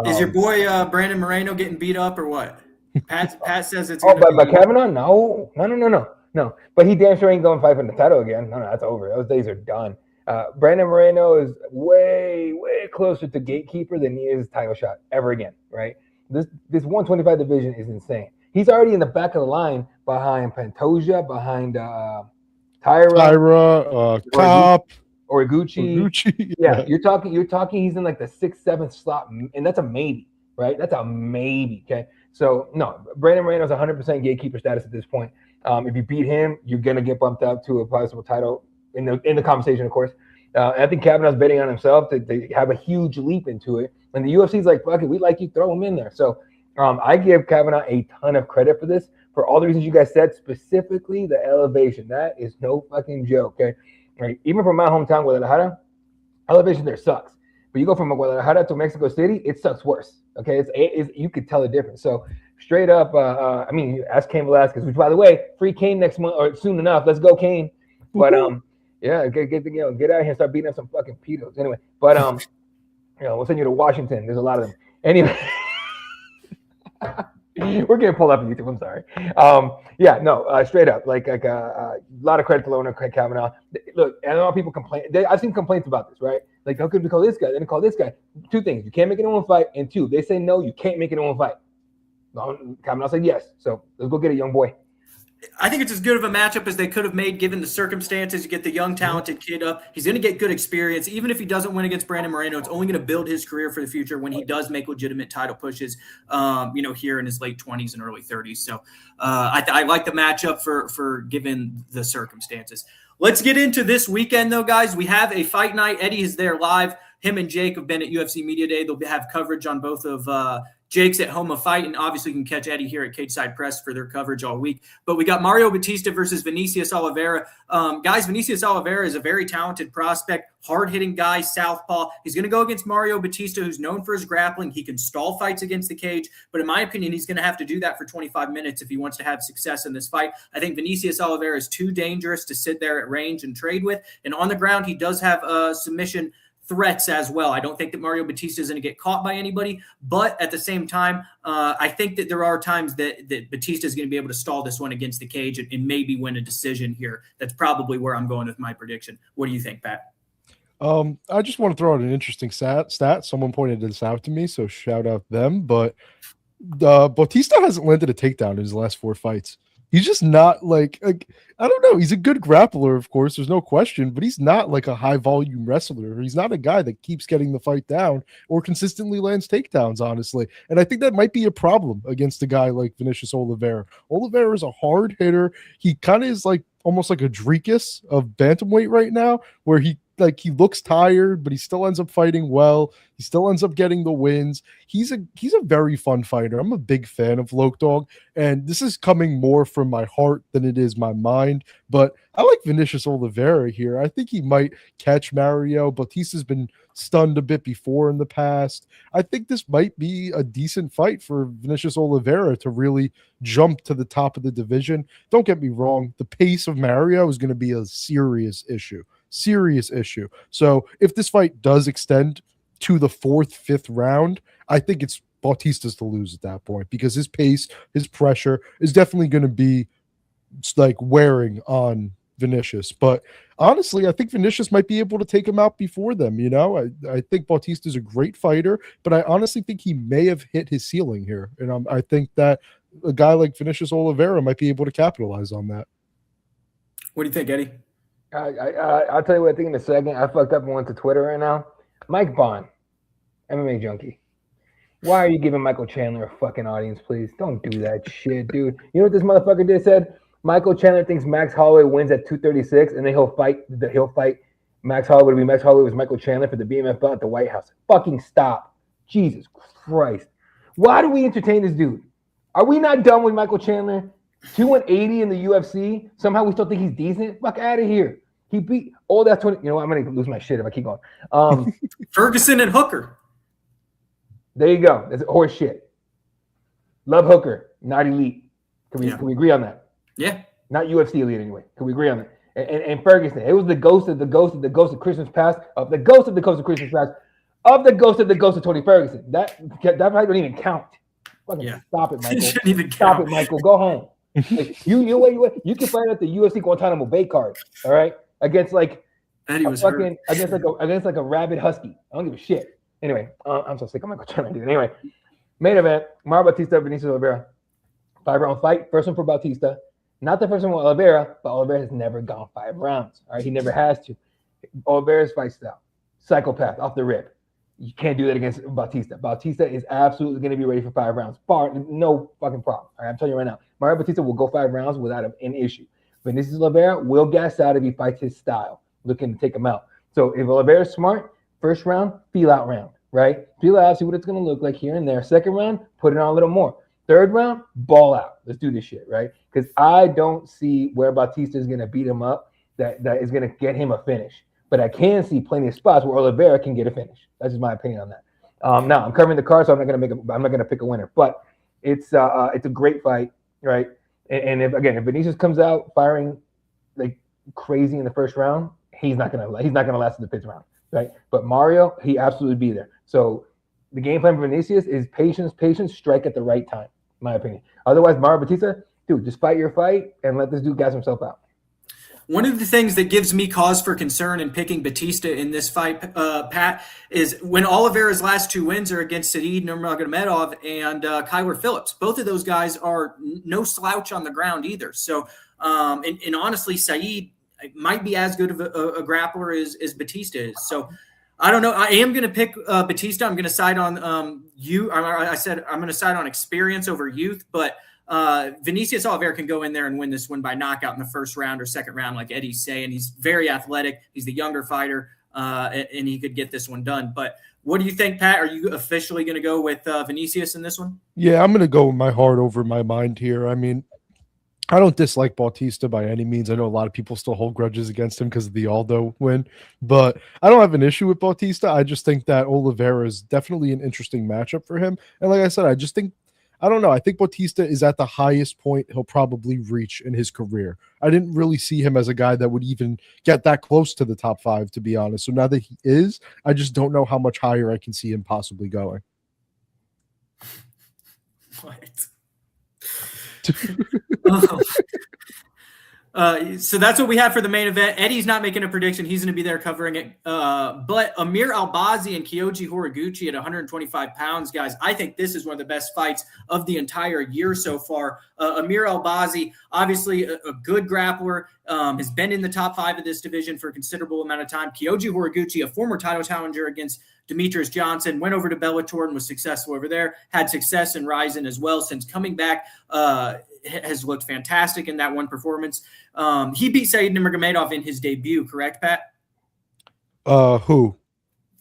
Is your boy Brandon Moreno getting beat up or what? Pat says it's. By Kavanaugh? No. But he damn sure ain't going to fight for the title again. No, that's over. Those days are done. Brandon Moreno is way, way closer to gatekeeper than he is title shot ever again, right? This 125 division is insane. He's already in the back of the line behind Pantoja, behind Tyra, Cop, Origuchi. Yeah, you're talking. He's in like the 6th, 7th slot, and that's a maybe, right? That's a maybe. Okay, so no, Brandon Moreno's 100% gatekeeper status at this point. If you beat him, you're gonna get bumped up to a possible title in the conversation, of course. I think Kavanaugh's betting on himself to have a huge leap into it, and the UFC's like, fuck it, we like you, throw him in there. So I give Kavanagh a ton of credit for this, for all the reasons you guys said, specifically the elevation. That is no fucking joke, okay? Right? Even from my hometown, Guadalajara, elevation there sucks. But you go from Guadalajara to Mexico City, it sucks worse, okay? You could tell the difference. So straight up, ask Cain Velasquez, which, by the way, free Cain next month or soon enough. Let's go, Cain. But yeah, get out here and start beating up some fucking pedos. Anyway, but we'll send you to Washington. There's a lot of them. Anyway, we're getting pulled up on YouTube. I'm sorry. Straight up, a lot of credit to Loner Kavanaugh. Look, I know people complain. I've seen complaints about this, right? Like, how could we call this guy? Then call this guy. Two things: you can't make it in one fight, and two, they say no, you can't make it in one fight. Kavanaugh said yes, so let's go get it, young boy. I think it's as good of a matchup as they could have made given the circumstances. You get the young, talented kid up. He's going to get good experience. Even if he doesn't win against Brandon Moreno, it's only going to build his career for the future when he does make legitimate title pushes, here in his late 20s and early 30s. So I like the matchup for given the circumstances. Let's get into this weekend, though, guys. We have a fight night. Eddie is there live. Him and Jake have been at UFC Media Day. They'll have coverage on both of Jake's at Home of Fight, and obviously you can catch Eddie here at Cageside Press for their coverage all week. But we got Mario Batista versus Vinicius Oliveira. Guys, Vinicius Oliveira is a very talented prospect, hard-hitting guy, southpaw. He's going to go against Mario Batista, who's known for his grappling. He can stall fights against the cage, but in my opinion, he's going to have to do that for 25 minutes if he wants to have success in this fight. I think Vinicius Oliveira is too dangerous to sit there at range and trade with, and on the ground, he does have submission threats as well. I don't think that Mario Batista is going to get caught by anybody, but at the same time, I think that there are times that Batista is going to be able to stall this one against the cage and maybe win a decision here. That's probably where I'm going with my prediction. What do you think, Pat? I just want to throw out an interesting stat. Someone pointed this out to me, so shout out them. But Batista hasn't landed a takedown in his last 4 fights. He's just not like I don't know. He's a good grappler, of course. There's no question, but he's not like a high volume wrestler. He's not a guy that keeps getting the fight down or consistently lands takedowns, honestly. And I think that might be a problem against a guy like Vinicius Oliveira. Oliveira is a hard hitter. He kind of is like almost like a Drekus of bantamweight right now, where he looks tired, but he still ends up fighting well. He still ends up getting the wins. He's a very fun fighter. I'm a big fan of Loke Dog, and this is coming more from my heart than it is my mind. But I like Vinicius Oliveira here. I think he might catch Mario. Batista's been stunned a bit before in the past. I think this might be a decent fight for Vinicius Oliveira to really jump to the top of the division. Don't get me wrong. The pace of Mario is going to be a serious issue. So if this fight does extend to the 4th, 5th round, I think it's Bautista's to lose at that point, because his pace, his pressure is definitely going to be like wearing on Vinicius. But honestly, I think Vinicius might be able to take him out before them. I think Bautista's a great fighter, but I honestly think he may have hit his ceiling here. And I think that a guy like Vinicius Oliveira might be able to capitalize on that. What do you think, Eddie? I'll tell you what I think in a second. I fucked up and went to Twitter right now. Mike Bond, MMA junkie. Why are you giving Michael Chandler a fucking audience, please? Don't do that shit, dude. You know what this motherfucker did? Said Michael Chandler thinks Max Holloway wins at 236, and then he'll fight Max Holloway. Would be Max Holloway was Michael Chandler for the BMF belt at the White House. Fucking stop. Jesus Christ. Why do we entertain this dude? Are we not done with Michael Chandler? 280 in the UFC. Somehow we still think he's decent. Fuck out of here. He beat all that 20. You know what? I'm gonna lose my shit if I keep going. Ferguson and Hooker. There you go. That's horse shit. Love Hooker, not elite. Can we agree on that? Yeah. Not UFC elite anyway. Can we agree on that? And Ferguson, it was the ghost of Christmas past, of the ghost of Christmas past, of the ghost of Tony Ferguson. That fight don't even count. Fucking stop it, Michael. Shouldn't even Stop count. it, Michael. Go home. Like, you can fight at the UFC Guantanamo Bay card, all right? Against like against like a rabid husky. I don't give a shit. Anyway, I'm so sick. I'm not gonna try to do it. Anyway, main event: Mario Batista, Vinicius Oliveira, 5-round fight. First one for Batista. Not the first one with Oliveira, but Oliveira has never gone 5 rounds. All right, he never has to. Oliveira's fight style, psychopath off the rip. You can't do that against Batista. Batista is absolutely going to be ready for 5 rounds. No fucking problem. All right, I'm telling you right now. Mario Batista will go 5 rounds without an issue. Vinicius Oliveira will gas out if he fights his style, looking to take him out. So if Oliveira's smart, first round, feel out round, right? Feel out, see what it's going to look like here and there. Second round, put it on a little more. Third round, ball out. Let's do this shit, right? Because I don't see where Batista is going to beat him up that is going to get him a finish. But I can see plenty of spots where Oliveira can get a finish. That's just my opinion on that. Now I'm covering the card, so I'm not gonna pick a winner. But it's a great fight, right? And if Vinicius comes out firing like crazy in the first round, he's not gonna last in the 5th round. right? But Mario, he absolutely be there. So the game plan for Vinicius is patience, strike at the right time, in my opinion. Otherwise, Mario Batista, dude, just fight your fight and let this dude gas himself out. One of the things that gives me cause for concern in picking Batista in this fight, Pat, is when Oliveira's last 2 wins are against Saeed Nurmagoemdov and Kyler Phillips. Both of those guys are no slouch on the ground either. So, and honestly, Saeed might be as good of a grappler as Batista is. So, I don't know. I am going to pick Batista. I'm going to side on you. I said I'm going to side on experience over youth, but Vinicius Oliveira can go in there and win this one by knockout in the first round or second round, like Eddie's saying. He's very athletic. He's the younger fighter, and he could get this one done. But what do you think, Pat? Are you officially going to go with Vinicius in this one? Yeah, I'm going to go with my heart over my mind here. I mean, I don't dislike Bautista by any means. I know a lot of people still hold grudges against him because of the Aldo win, but I don't have an issue with Bautista. I just think that Oliveira is definitely an interesting matchup for him. And like I said, I don't know. I think Bautista is at the highest point he'll probably reach in his career. I didn't really see him as a guy that would even get that close to the top 5, to be honest. So now that he is, I just don't know how much higher I can see him possibly going. What? So that's what we have for the main event. Eddie's not making a prediction. He's going to be there covering it. But Amir Albazi and Kyoji Horiguchi at 125 pounds, guys, I think this is one of the best fights of the entire year so far. Amir Albazi, obviously a good grappler, has been in the top 5 of this division for a considerable amount of time. Kyoji Horiguchi, a former title challenger against Demetrius Johnson, went over to Bellator and was successful over there, had success in Ryzen as well since coming back, has looked fantastic in that one performance. He beat Saeed Nurmagomedov in his debut, correct, Pat? Who?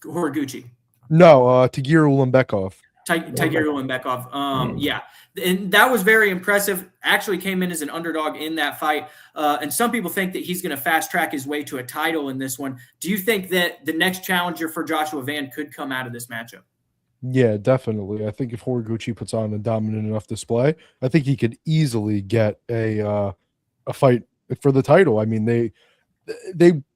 Horiguchi. No, Tagir Ulanbekov. Tagir Ulanbekov. Yeah. And that was very impressive. Actually came in as an underdog in that fight. And some people think that he's going to fast track his way to a title in this one. Do you think that the next challenger for Joshua Van could come out of this matchup? Yeah, definitely. I think if Horiguchi puts on a dominant enough display, I think he could easily get a fight for the title. I mean, they,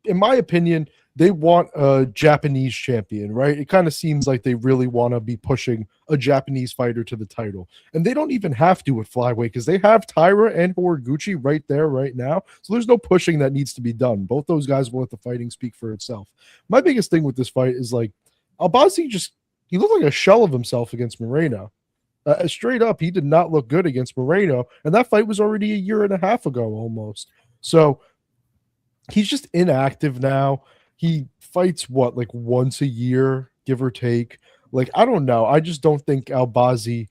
in my opinion, they want a Japanese champion, right? It kind of seems like they really want to be pushing a Japanese fighter to the title. And they don't even have to at flyweight because they have Taira and Horiguchi right there right now. So there's no pushing that needs to be done. Both those guys will let the fighting speak for itself. My biggest thing with this fight is like Albazi he looked like a shell of himself against Moreno. Straight up, he did not look good against Moreno. And that fight was already a year and a half ago almost. So he's just inactive now. He fights like once a year, give or take. Like, I don't know. I just don't think Albazi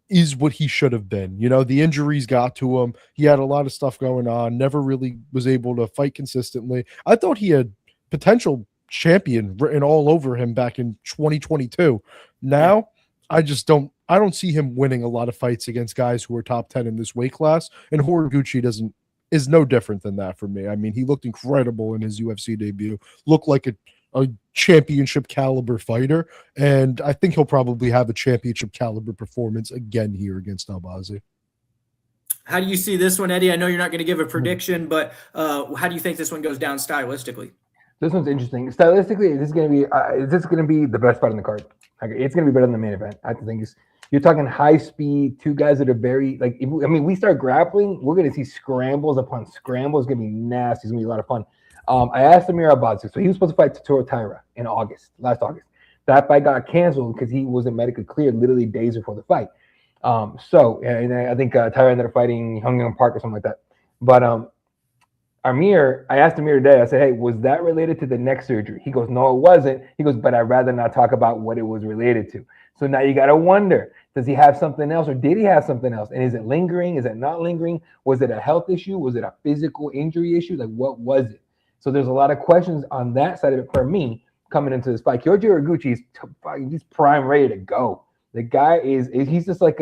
is what he should have been. You know, the injuries got to him. He had a lot of stuff going on, never really was able to fight consistently. I thought he had potential champion written all over him back in 2022. Now, I don't see him winning a lot of fights against guys who are top 10 in this weight class. And Horiguchi is no different than that for me. I mean, he looked incredible in his UFC debut, looked like a championship caliber fighter, and I think he'll probably have a championship caliber performance again here against Albazi. How do you see this one, Eddie? I know you're not going to give a prediction, but how do you think this one goes down stylistically? This one's interesting. Stylistically, this is going to be the best fight on the card. Like, it's going to be better than the main event. I think you're talking high speed, 2 guys that are very we start grappling, we're going to see scrambles upon scrambles. It's going to be nasty. It's going to be a lot of fun. I asked Amir Albazi, so he was supposed to fight Teixeira in last August. That fight got canceled because he wasn't medically cleared literally days before the fight. And I think Taira ended up fighting Hung Young Park or something like that. But I asked Amir today, I said, hey, was that related to the neck surgery? He goes, no, it wasn't. He goes, but I'd rather not talk about what it was related to. So now you got to wonder, does he have something else or did he have something else? And is it lingering? Is it not lingering? Was it a health issue? Was it a physical injury issue? Like, what was it? So there's a lot of questions on that side of it for me coming into this fight. Kyoji Horiguchi, he's prime ready to go. The guy he's just like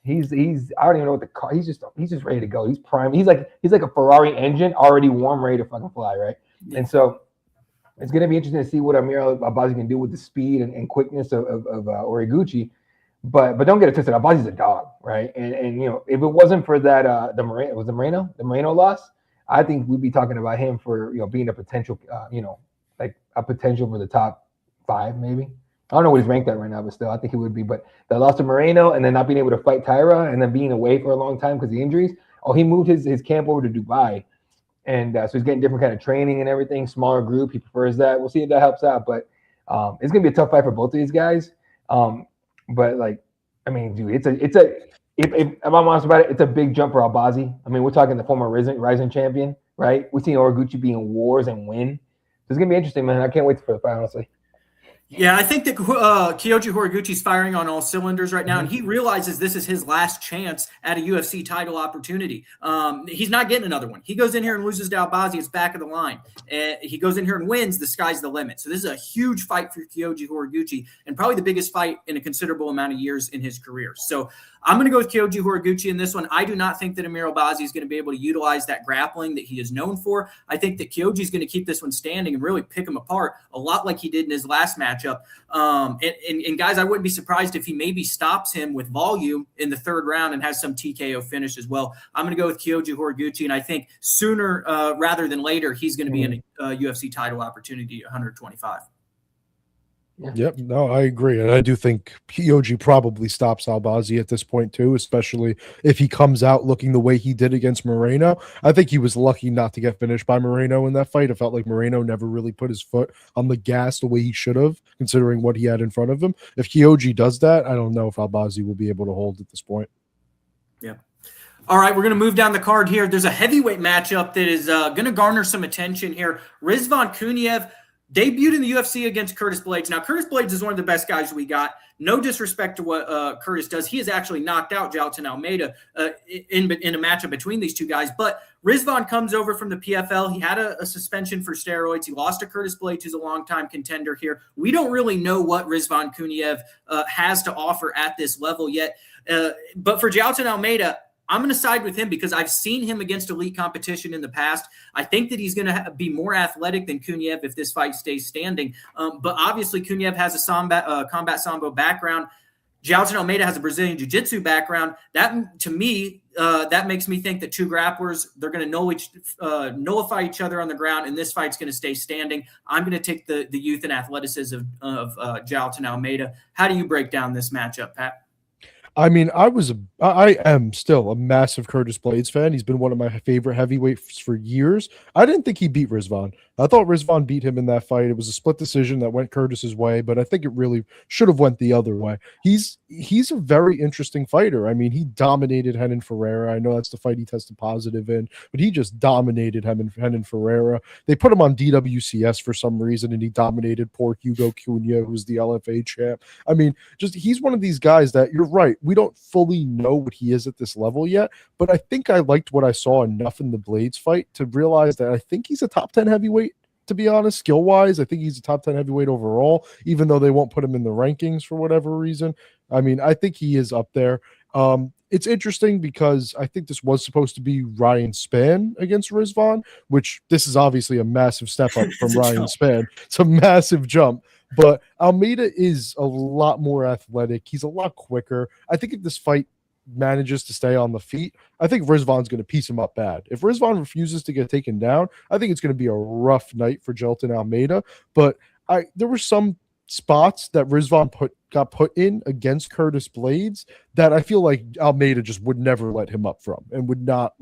he's I don't even know what the car. He's just ready to go. He's prime. He's like a Ferrari engine already warm, ready to fucking fly, right? And so it's gonna be interesting to see what Amir Albazi can do with the speed and quickness of Horiguchi. But don't get it twisted. Albazi's a dog, right? And you know, if it wasn't for that the Moreno loss, I think we'd be talking about him for being a potential like a potential for the top 5, maybe. I don't know what he's ranked at right now, but still, I think he would be. But the loss to Moreno and then not being able to fight Taira and then being away for a long time because of the injuries. Oh, he moved his camp over to Dubai. And so he's getting different kind of training and everything, smaller group. He prefers that. We'll see if that helps out. But it's going to be a tough fight for both of these guys. But, like, I mean, dude, if I'm honest about it, it's a big jump for Albazi. I mean, we're talking the former Rising champion, right? We've seen Horiguchi be in wars and win. So it's going to be interesting, man. I can't wait for the fight, honestly. Yeah, I think that Kyoji Horiguchi's firing on all cylinders right now, and he realizes this is his last chance at a UFC title opportunity. He's not getting another one. He goes in here and loses to Albazi. It's back of the line. He goes in here and wins. The sky's the limit. So this is a huge fight for Kyoji Horiguchi and probably the biggest fight in a considerable amount of years in his career. So I'm going to go with Kyoji Horiguchi in this one. I do not think that Amir Albazi is going to be able to utilize that grappling that he is known for. I think that Kyoji is going to keep this one standing and really pick him apart a lot like he did in his last matchup. And guys, I wouldn't be surprised if he maybe stops him with volume in the third round and has some TKO finish as well. I'm going to go with Kyoji Horiguchi, and I think sooner rather than later, he's going to be in a UFC title opportunity at 125. Yeah. Yep, no, I agree. And I do think Kyoji probably stops Albazi at this point too, especially if he comes out looking the way he did against Moreno. I think he was lucky not to get finished by Moreno in that fight. It felt like Moreno never really put his foot on the gas the way he should have, considering what he had in front of him. If Kyoji does that, I don't know if Albazi will be able to hold at this point. Yeah. All right, we're going to move down the card here. There's a heavyweight matchup that is going to garner some attention here. Rizvan Kuniev debuted in the UFC against Curtis Blades. Now, Curtis Blades is one of the best guys we got. No disrespect to what Curtis does. He has actually knocked out Jailton Almeida in a matchup between these two guys. But Rizvan comes over from the PFL. He had a suspension for steroids. He lost to Curtis Blades, who's a longtime contender here. We don't really know what Rizvan Kuniev has to offer at this level yet. But for Jailton Almeida, I'm going to side with him because I've seen him against elite competition in the past. I think that he's going to be more athletic than Kuniev if this fight stays standing. But obviously, Kuniev has a combat sambo background. Jailton Almeida has a Brazilian jiu-jitsu background. That, to me, that makes me think that two grapplers, they're going to nullify each other on the ground, and this fight's going to stay standing. I'm going to take the youth and athleticism of Jailton Almeida. How do you break down this matchup, Pat? I mean, I am still a massive Curtis Blades fan. He's been one of my favorite heavyweights for years. I didn't think he beat Rizvan. I thought Rizvan beat him in that fight. It was a split decision that went Curtis's way, but I think it really should have went the other way. He's a very interesting fighter. I mean, he dominated Renan Ferreira. I know that's the fight he tested positive in, but he just dominated Renan Ferreira. They put him on DWCS for some reason, and he dominated poor Hugo Cunha, who's the LFA champ. I mean, he's one of these guys that, you're right, we don't fully know what he is at this level yet, but I think I liked what I saw enough in the Blades fight to realize that I think he's a top 10 heavyweight, to be honest, skill-wise. I think he's a top 10 heavyweight overall, even though they won't put him in the rankings for whatever reason. I mean, I think he is up there. It's interesting because I think this was supposed to be Ryan Spann against Rizvan, which this is obviously a massive step up from Ryan Spann. It's a massive jump. But Almeida is a lot more athletic. He's a lot quicker. I think if this fight manages to stay on the feet, I think Rizvan's going to piece him up bad. If Rizvan refuses to get taken down, I think it's going to be a rough night for Jailton Almeida. But there were some spots that Rizvan got put in against Curtis Blades that I feel like Almeida just would never let him up from and would not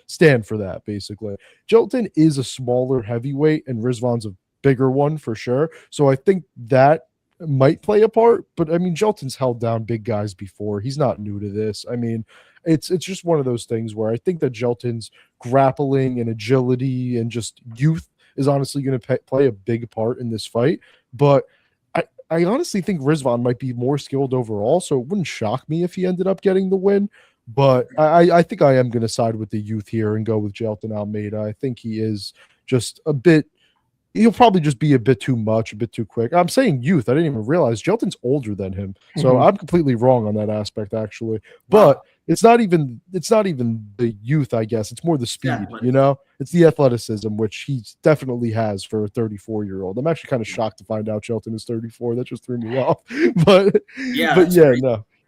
stand for that, basically. Jailton is a smaller heavyweight and Rizvan's a bigger one for sure. So I think that might play a part, but I mean, Jailton's held down big guys before. He's not new to this. I mean, it's just one of those things where I think that Jailton's grappling and agility and just youth is honestly going to play a big part in this fight. But I honestly think Rizvan might be more skilled overall, so it wouldn't shock me if he ended up getting the win. But I think I am going to side with the youth here and go with Jailton Almeida. I think he is just a bit. He'll probably just be a bit too much, a bit too quick. I'm saying youth. I didn't even realize Jailton's older than him. So I'm completely wrong on that aspect, actually. But it's not even the youth, I guess. It's more the speed, you know? It's the athleticism, which he definitely has for a 34-year-old. I'm actually kind of shocked to find out Jailton is 34. That just threw me off. But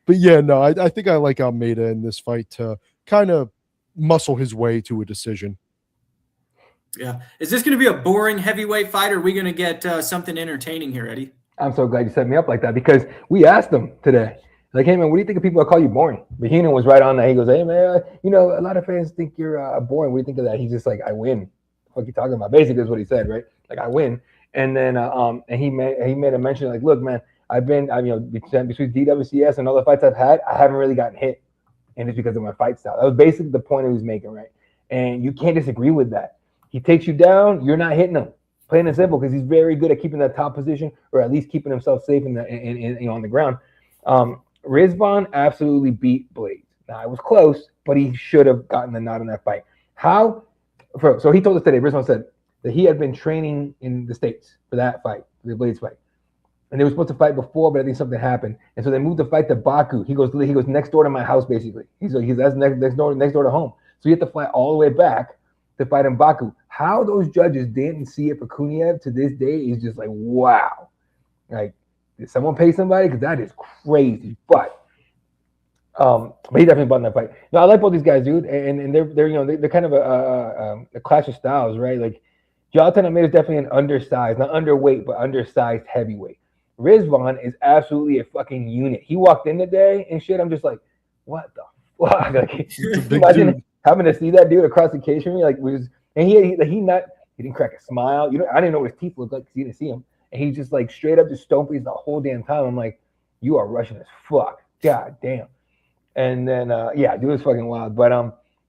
I think I like Almeida in this fight to kind of muscle his way to a decision. Yeah. Is this going to be a boring heavyweight fight, or are we going to get something entertaining here, Eddie? I'm so glad you set me up like that because we asked him today. Like, hey, man, what do you think of people that call you boring? But Heenan was right on that. He goes, hey, man, a lot of fans think you're boring. What do you think of that? He's just like, I win. What are you talking about? Basically, is what he said, right? Like, I win. And then and he made a mention like, look, man, between DWCS and all the fights I've had, I haven't really gotten hit. And it's because of my fight style. That was basically the point he was making, right? And you can't disagree with that. He takes you down, you're not hitting him. Plain and simple, because he's very good at keeping that top position, or at least keeping himself safe on the ground. Rizvan absolutely beat Blades. Now it was close, but he should have gotten the nod in that fight. How? So he told us today. Rizvan said that he had been training in the States for that fight, the Blades fight, and they were supposed to fight before, but I think something happened, and so they moved the fight to Baku. He goes next door to my house, basically. That's next door to home. So you have to fly all the way back to fight in Baku. How those judges didn't see it for Kuniev to this day is just like, wow. Like, did someone pay somebody? Because that is crazy. But he definitely won that fight. No, I like both these guys, dude. And they're kind of a clash of styles, right? Like, Jonathan Almeida is definitely an undersized, not underweight, but undersized heavyweight. Rizvan is absolutely a fucking unit. He walked in today and shit. I'm just like, what the fuck? Like, imagine having to see that dude across the cage from me, he didn't crack a smile. I didn't know what his teeth looked like because you didn't see him, and he just like straight up just stone faced the whole damn time. I'm like, you are Russian as fuck, god damn. And then dude was fucking wild. But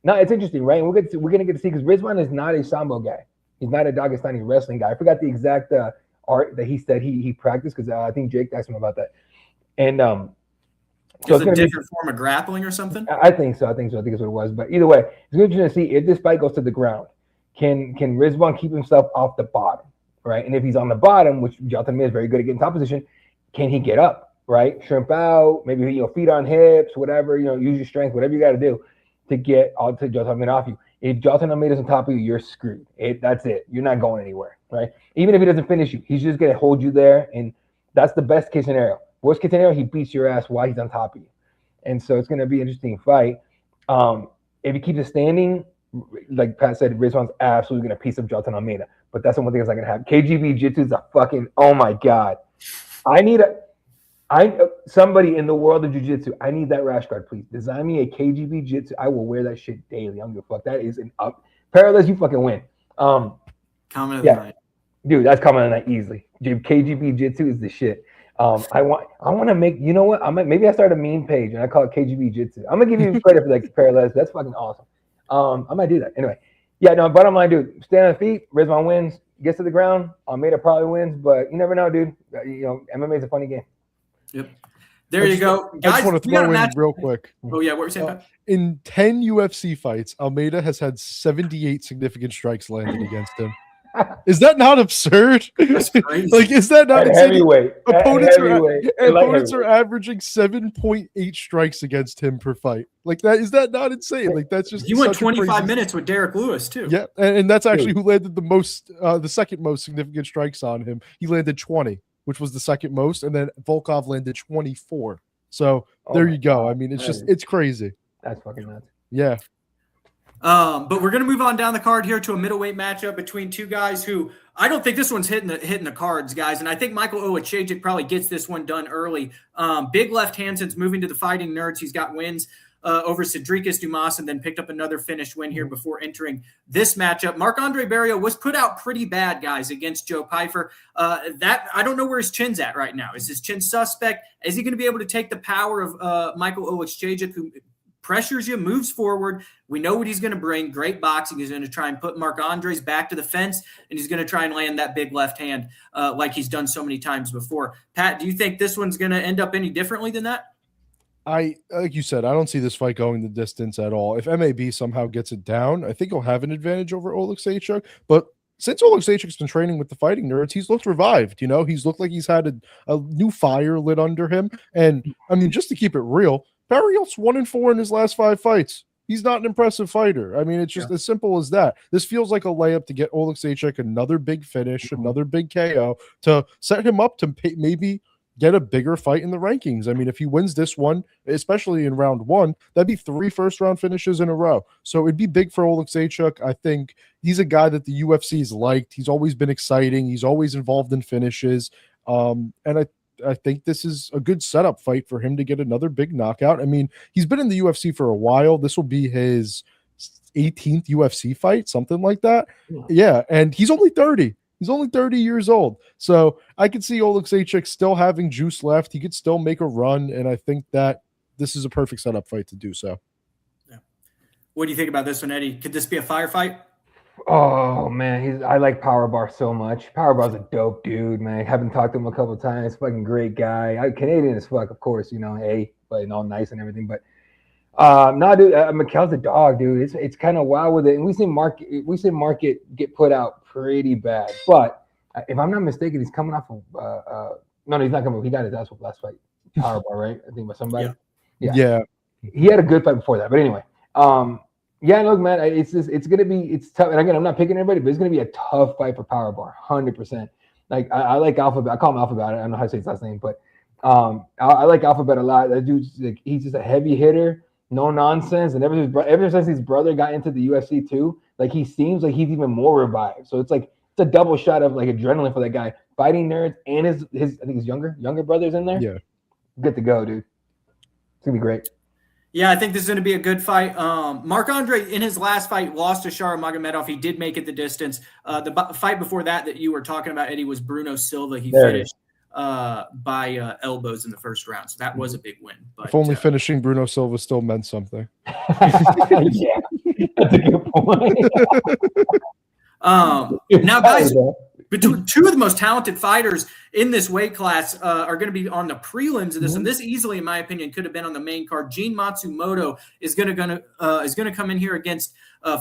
no, it's interesting, right? And we're gonna get to see because Rizvan is not a sambo guy. He's not a Dagestani wrestling guy. I forgot the exact art that he said he practiced because I think Jake asked him about that. And so it's a different form of grappling or something? I think so. I think that's what it was. But either way, it's interesting to see if this fight goes to the ground. Can Rizvan keep himself off the bottom, right? And if he's on the bottom, which Jonathan is very good at getting top position, can he get up, right? Shrimp out, maybe feet on hips, whatever, use your strength, whatever you got to do to get all to Jonathan Almeida off you. If Jonathan Almeida's on top of you, you're screwed. That's it. You're not going anywhere, right? Even if he doesn't finish you, he's just gonna hold you there, and that's the best case scenario. Worst case scenario, he beats your ass while he's on top of you. And so it's going to be an interesting fight. If he keeps it standing, like Pat said, Rizvan's absolutely going to piece up Jonathan Almeida. But that's the one thing that's not going to happen. KGB Jiu-Jitsu is a fucking, oh my God. Somebody in the world of Jiu-Jitsu, I need that rash guard, please. Design me a KGB Jiu-Jitsu. I will wear that shit daily. I don't give a fuck. That is an up. Parallels, you fucking win. Comment of the night. Dude, that's comment of the night easily. KGB Jiu-Jitsu is the shit. I want to make, maybe I start a meme page and I call it KGB Jitsu. I'm gonna give you credit for like parallels. That's fucking awesome. I might do that anyway. Yeah, no. Bottom line, dude, stand on the feet. Rizvan wins, gets to the ground. Almeida probably wins, but you never know, dude. MMA is a funny game. Yep. There you go, guys. I just want to throw in real quick. Oh yeah, what were you saying? In 10 UFC fights, Almeida has had 78 significant strikes landed against him. Is that not absurd? That's crazy. Like, is that not insane? Heavyweight. Opponents are averaging 7.8 strikes against him per fight. Like that, is that not insane? Like that's just. He went 25 minutes with Derek Lewis too. Yeah, and that's actually who landed the second most significant strikes on him. He landed 20, which was the second most, and then Volkov landed 24. So there you go. I mean, it's crazy. That's fucking nuts. Yeah. But we're gonna move on down the card here to a middleweight matchup between two guys who I don't think this one's hitting the cards, guys. And I think Michael Owachajic probably gets this one done early. Big left hand since moving to the Fighting Nerds. He's got wins over Cedricus Dumas and then picked up another finished win here before entering this matchup. Marc-Andre Barriault was put out pretty bad, guys, against Joe Pyfer. That I don't know where his chin's at right now. Is his chin suspect? Is he going to be able to take the power of Michael Owachajic, who pressures you, moves forward? We know what he's going to bring. Great boxing. He's going to try and put Marc-Andre's back to the fence, and he's going to try and land that big left hand like he's done so many times before. Pat, do you think this one's going to end up any differently than that? Like you said, I don't see this fight going the distance at all. If MAB somehow gets it down, I think he'll have an advantage over Oleksiejczuk. But since Oleksiejczuk's been training with the Fighting Nerds, he's looked revived. He's looked like he's had a new fire lit under him. And I mean, just to keep it real, Barriault's 1-4 in his last 5 fights. He's not an impressive fighter. I mean, it's just as simple as that. This feels like a layup to get Oleksiejczuk another big finish, another big KO to set him up to maybe get a bigger fight in the rankings. I mean, if he wins this one, especially in round 1, that'd be 3 first-round finishes in a row. So it'd be big for Oleksiejczuk. I think he's a guy that the UFC's liked. He's always been exciting. He's always involved in finishes. And I think this is a good setup fight for him to get another big knockout. I mean, he's been in the UFC for a while. This will be his 18th UFC fight, something like that. Yeah, and he's only 30. He's only 30 years old. So I could see Oleksiejczuk still having juice left. He could still make a run, and I think that this is a perfect setup fight to do so. Yeah. What do you think about this one, Eddie? Could this be a firefight? Oh man, I like Powerbar so much. Powerbar's a dope dude, man. I haven't talked to him a couple of times. Fucking great guy. Canadian as fuck, of course, but all nice and everything. But no, dude, Micallef's a dog, dude. It's kind of wild with it, and we see Market get put out pretty bad. But if I'm not mistaken, he's coming off of no, he's not coming. He got his ass whooped last fight. Powerball, right? I think by somebody. Yeah. He had a good fight before that, but anyway. Yeah, look, man, it's tough. And again, I'm not picking everybody, but it's gonna be a tough fight for Powerbar, 100%. Like I like Alphabet. I call him Alphabet. I don't know how to say his last name, but I like Alphabet a lot. That dude's like, he's just a heavy hitter, no nonsense. And ever since his brother got into the UFC too, like he seems like he's even more revived. So it's a double shot of like adrenaline for that guy. Fighting nerds and his I think his younger brother's in there. Yeah, good to go, dude. It's gonna be great. Yeah, I think this is going to be a good fight. Marc-Andre, in his last fight, lost to Nurmagoemdov. He did make it the distance. The fight before that you were talking about, Eddie, was Bruno Silva. He finished by elbows in the first round. So that was a big win. But, if only finishing Bruno Silva still meant something. Yeah, that's a good point. Now, guys, between two of the most talented fighters in this weight class are going to be on the prelims of this, and this easily, in my opinion, could have been on the main card. Gene Matsumoto is going to come in here against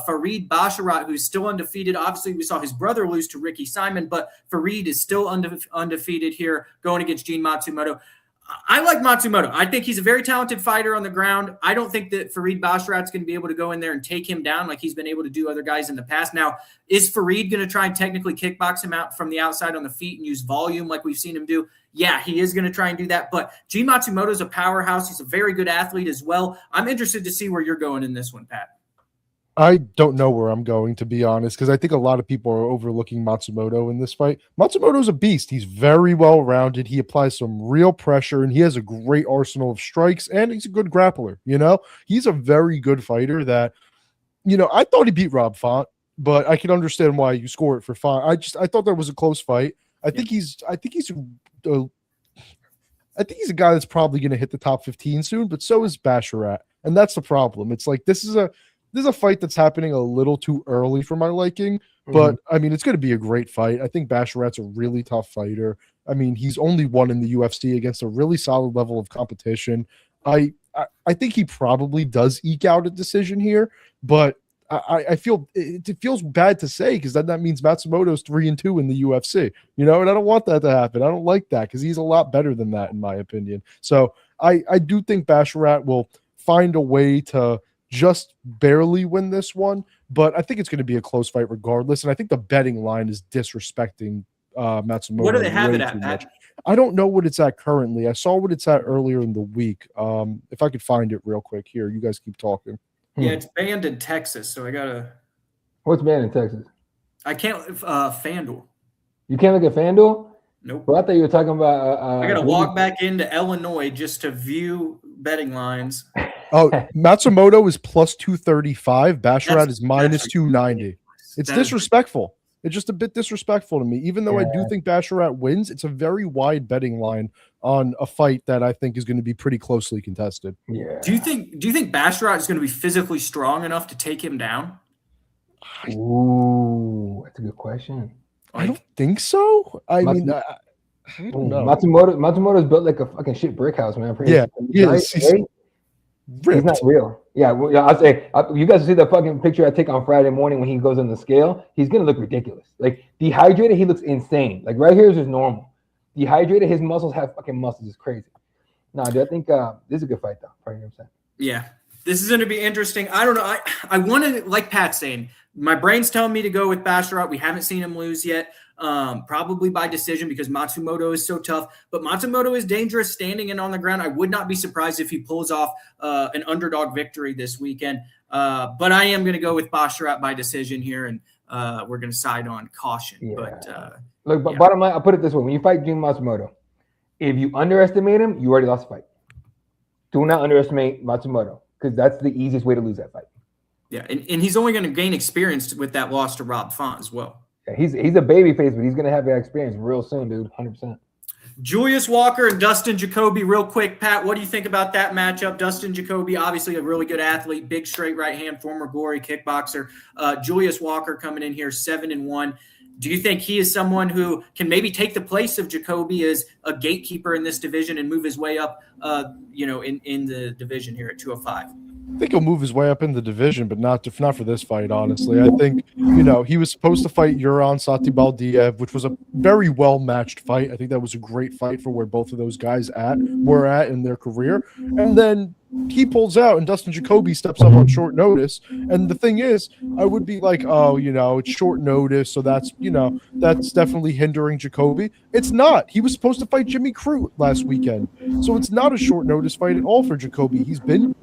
Farid Basharat, who's still undefeated. Obviously, we saw his brother lose to Ricky Simon, but Farid is still undefeated here, going against Gene Matsumoto. I like Matsumoto. I think he's a very talented fighter on the ground. I don't think that Farid Basharat's going to be able to go in there and take him down like he's been able to do other guys in the past. Now, is Farid going to try and technically kickbox him out from the outside on the feet and use volume like we've seen him do? Yeah, he is going to try and do that. But Gene Matsumoto's a powerhouse. He's a very good athlete as well. I'm interested to see where you're going in this one, Pat. I don't know where I'm going, to be honest, because I think a lot of people are overlooking Matsumoto in this fight. Matsumoto's a beast. He's very well-rounded. He applies some real pressure, and he has a great arsenal of strikes, and he's a good grappler, He's a very good fighter that, I thought he beat Rob Font, but I can understand why you score it for Font. I thought that was a close fight. I think he's a guy that's probably going to hit the top 15 soon, but so is Basharat, and that's the problem. It's like this is a fight that's happening a little too early for my liking, but I mean, it's going to be a great fight. I think Basharat's a really tough fighter. I mean, he's only won in the UFC against a really solid level of competition. I think he probably does eke out a decision here, but I feel it feels bad to say because that means Matsumoto's 3-2 in the UFC, and I don't want that to happen. I don't like that because he's a lot better than that, in my opinion. So I do think Basharat will find a way to just barely win this one, but I think it's going to be a close fight regardless. And I think the betting line is disrespecting Matsumoto. What do they have it at, Pat? I don't know what it's at currently. I saw what it's at earlier in the week. If I could find it real quick here, you guys keep talking. Yeah, it's banned in Texas, so I gotta. What's banned in Texas? I can't. FanDuel. You can't look at FanDuel? Nope. Well, I thought you were talking about. I gotta walk back into Illinois just to view betting lines. Oh, Matsumoto is plus 235. Basharat is minus 290. It's disrespectful. It's just a bit disrespectful to me. Even though I do think Basharat wins, it's a very wide betting line on a fight that I think is going to be pretty closely contested. Yeah. Do you think Basharat is going to be physically strong enough to take him down? Ooh, that's a good question. I don't think so. I mean, I don't know. Matsumoto's built like a fucking shit brick house, man. Yeah, he's not real. Yeah, I'll say you guys see the fucking picture I take on Friday morning when he goes on the scale. He's gonna look ridiculous. Like dehydrated, he looks insane. Like right here is just normal. Dehydrated, his muscles have fucking muscles. It's crazy. No, dude, I think this is a good fight though. 100%. Yeah, this is gonna be interesting. I don't know. I want to, like Pat's saying, my brain's telling me to go with Basharat. We haven't seen him lose yet. probably by decision because Matsumoto is so tough. But Matsumoto is dangerous standing and on the ground. I would not be surprised if he pulls off an underdog victory this weekend. But I am going to go with Basharat by decision here, and we're going to side on caution. Yeah. But look, bottom line, I'll put it this way: when you fight Jun Matsumoto, if you underestimate him, you already lost the fight. Do not underestimate Matsumoto because that's the easiest way to lose that fight. Yeah, and he's only going to gain experience with that loss to Rob Font as well. Yeah, he's a baby face, but he's going to have that experience real soon, dude. 100%. Julius Walker and Dustin Jacoby, real quick. Pat, what do you think about that matchup? Dustin Jacoby, obviously a really good athlete, big straight right hand, former gory kickboxer. Julius Walker coming in here 7-1. Do you think he is someone who can maybe take the place of Jacoby as a gatekeeper in this division and move his way up, in the division here at 205? I think he'll move his way up in the division, but not for this fight, honestly. I think, he was supposed to fight Yuran Satibaldiev, which was a very well-matched fight. I think that was a great fight for where both of those guys were at in their career. And then he pulls out and Dustin Jacoby steps up on short notice. And the thing is, I would be like, it's short notice, so that's definitely hindering Jacoby. It's not. He was supposed to fight Jimmy Crute last weekend. So it's not a short notice fight at all for Jacoby. He's been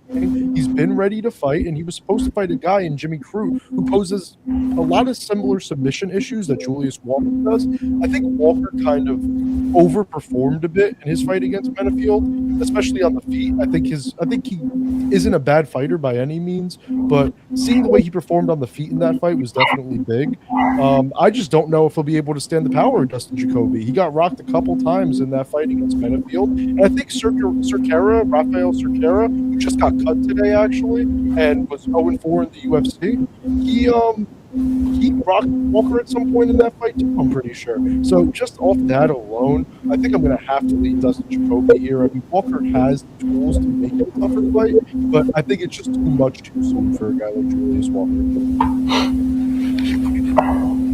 ready to fight, and he was supposed to fight a guy in Jimmy Crute who poses a lot of similar submission issues that Julius Walker does. I think Walker kind of overperformed a bit in his fight against Benefield, especially on the feet. I think he isn't a bad fighter by any means, but seeing the way he performed on the feet in that fight was definitely big. I just don't know if he'll be able to stand the power of Dustin Jacoby. He got rocked a couple times in that fight against Benefield, and I think Rafeal Cerqueira, who just got cut today actually and was 0-4 in the UFC, he rocked Walker at some point in that fight too, I'm pretty sure. So just off that alone, I think I'm going to have to lead Dustin Jacoby here. I mean, Walker has the tools to make it a tougher fight, but I think it's just too much too soon for a guy like Julius Walker.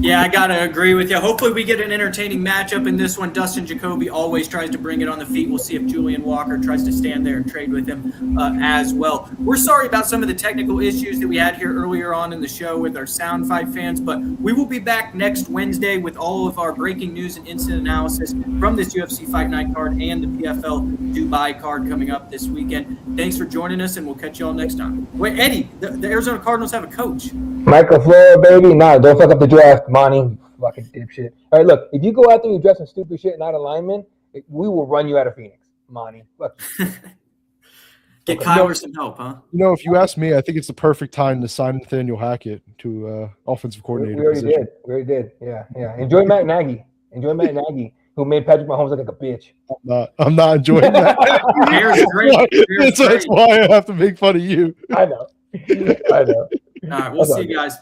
Yeah, I got to agree with you. Hopefully we get an entertaining matchup in this one. Dustin Jacoby always tries to bring it on the feet. We'll see if Julian Walker tries to stand there and trade with him as well. We're sorry about some of the technical issues that we had here earlier on in the show with our Sound Fight fans, but we will be back next Wednesday with all of our breaking news and instant analysis from this UFC Fight Night card and the PFL Dubai card coming up this weekend. Thanks for joining us, and we'll catch you all next time. Wait, Eddie, the Arizona Cardinals have a coach. Michael Flora, baby. Nah, don't fuck up the draft, Monty. Fucking dipshit. All right, look, if you go out there and you dress some stupid shit and not a lineman, we will run you out of Phoenix, Monty. Get Kyler some help, huh? If you ask me, I think it's the perfect time to sign Nathaniel Hackett to offensive coordinator. We already did. Yeah. Enjoy Matt Nagy, who made Patrick Mahomes look like a bitch. I'm not enjoying that. That's why I have to make fun of you. I know. All right, we'll see you guys.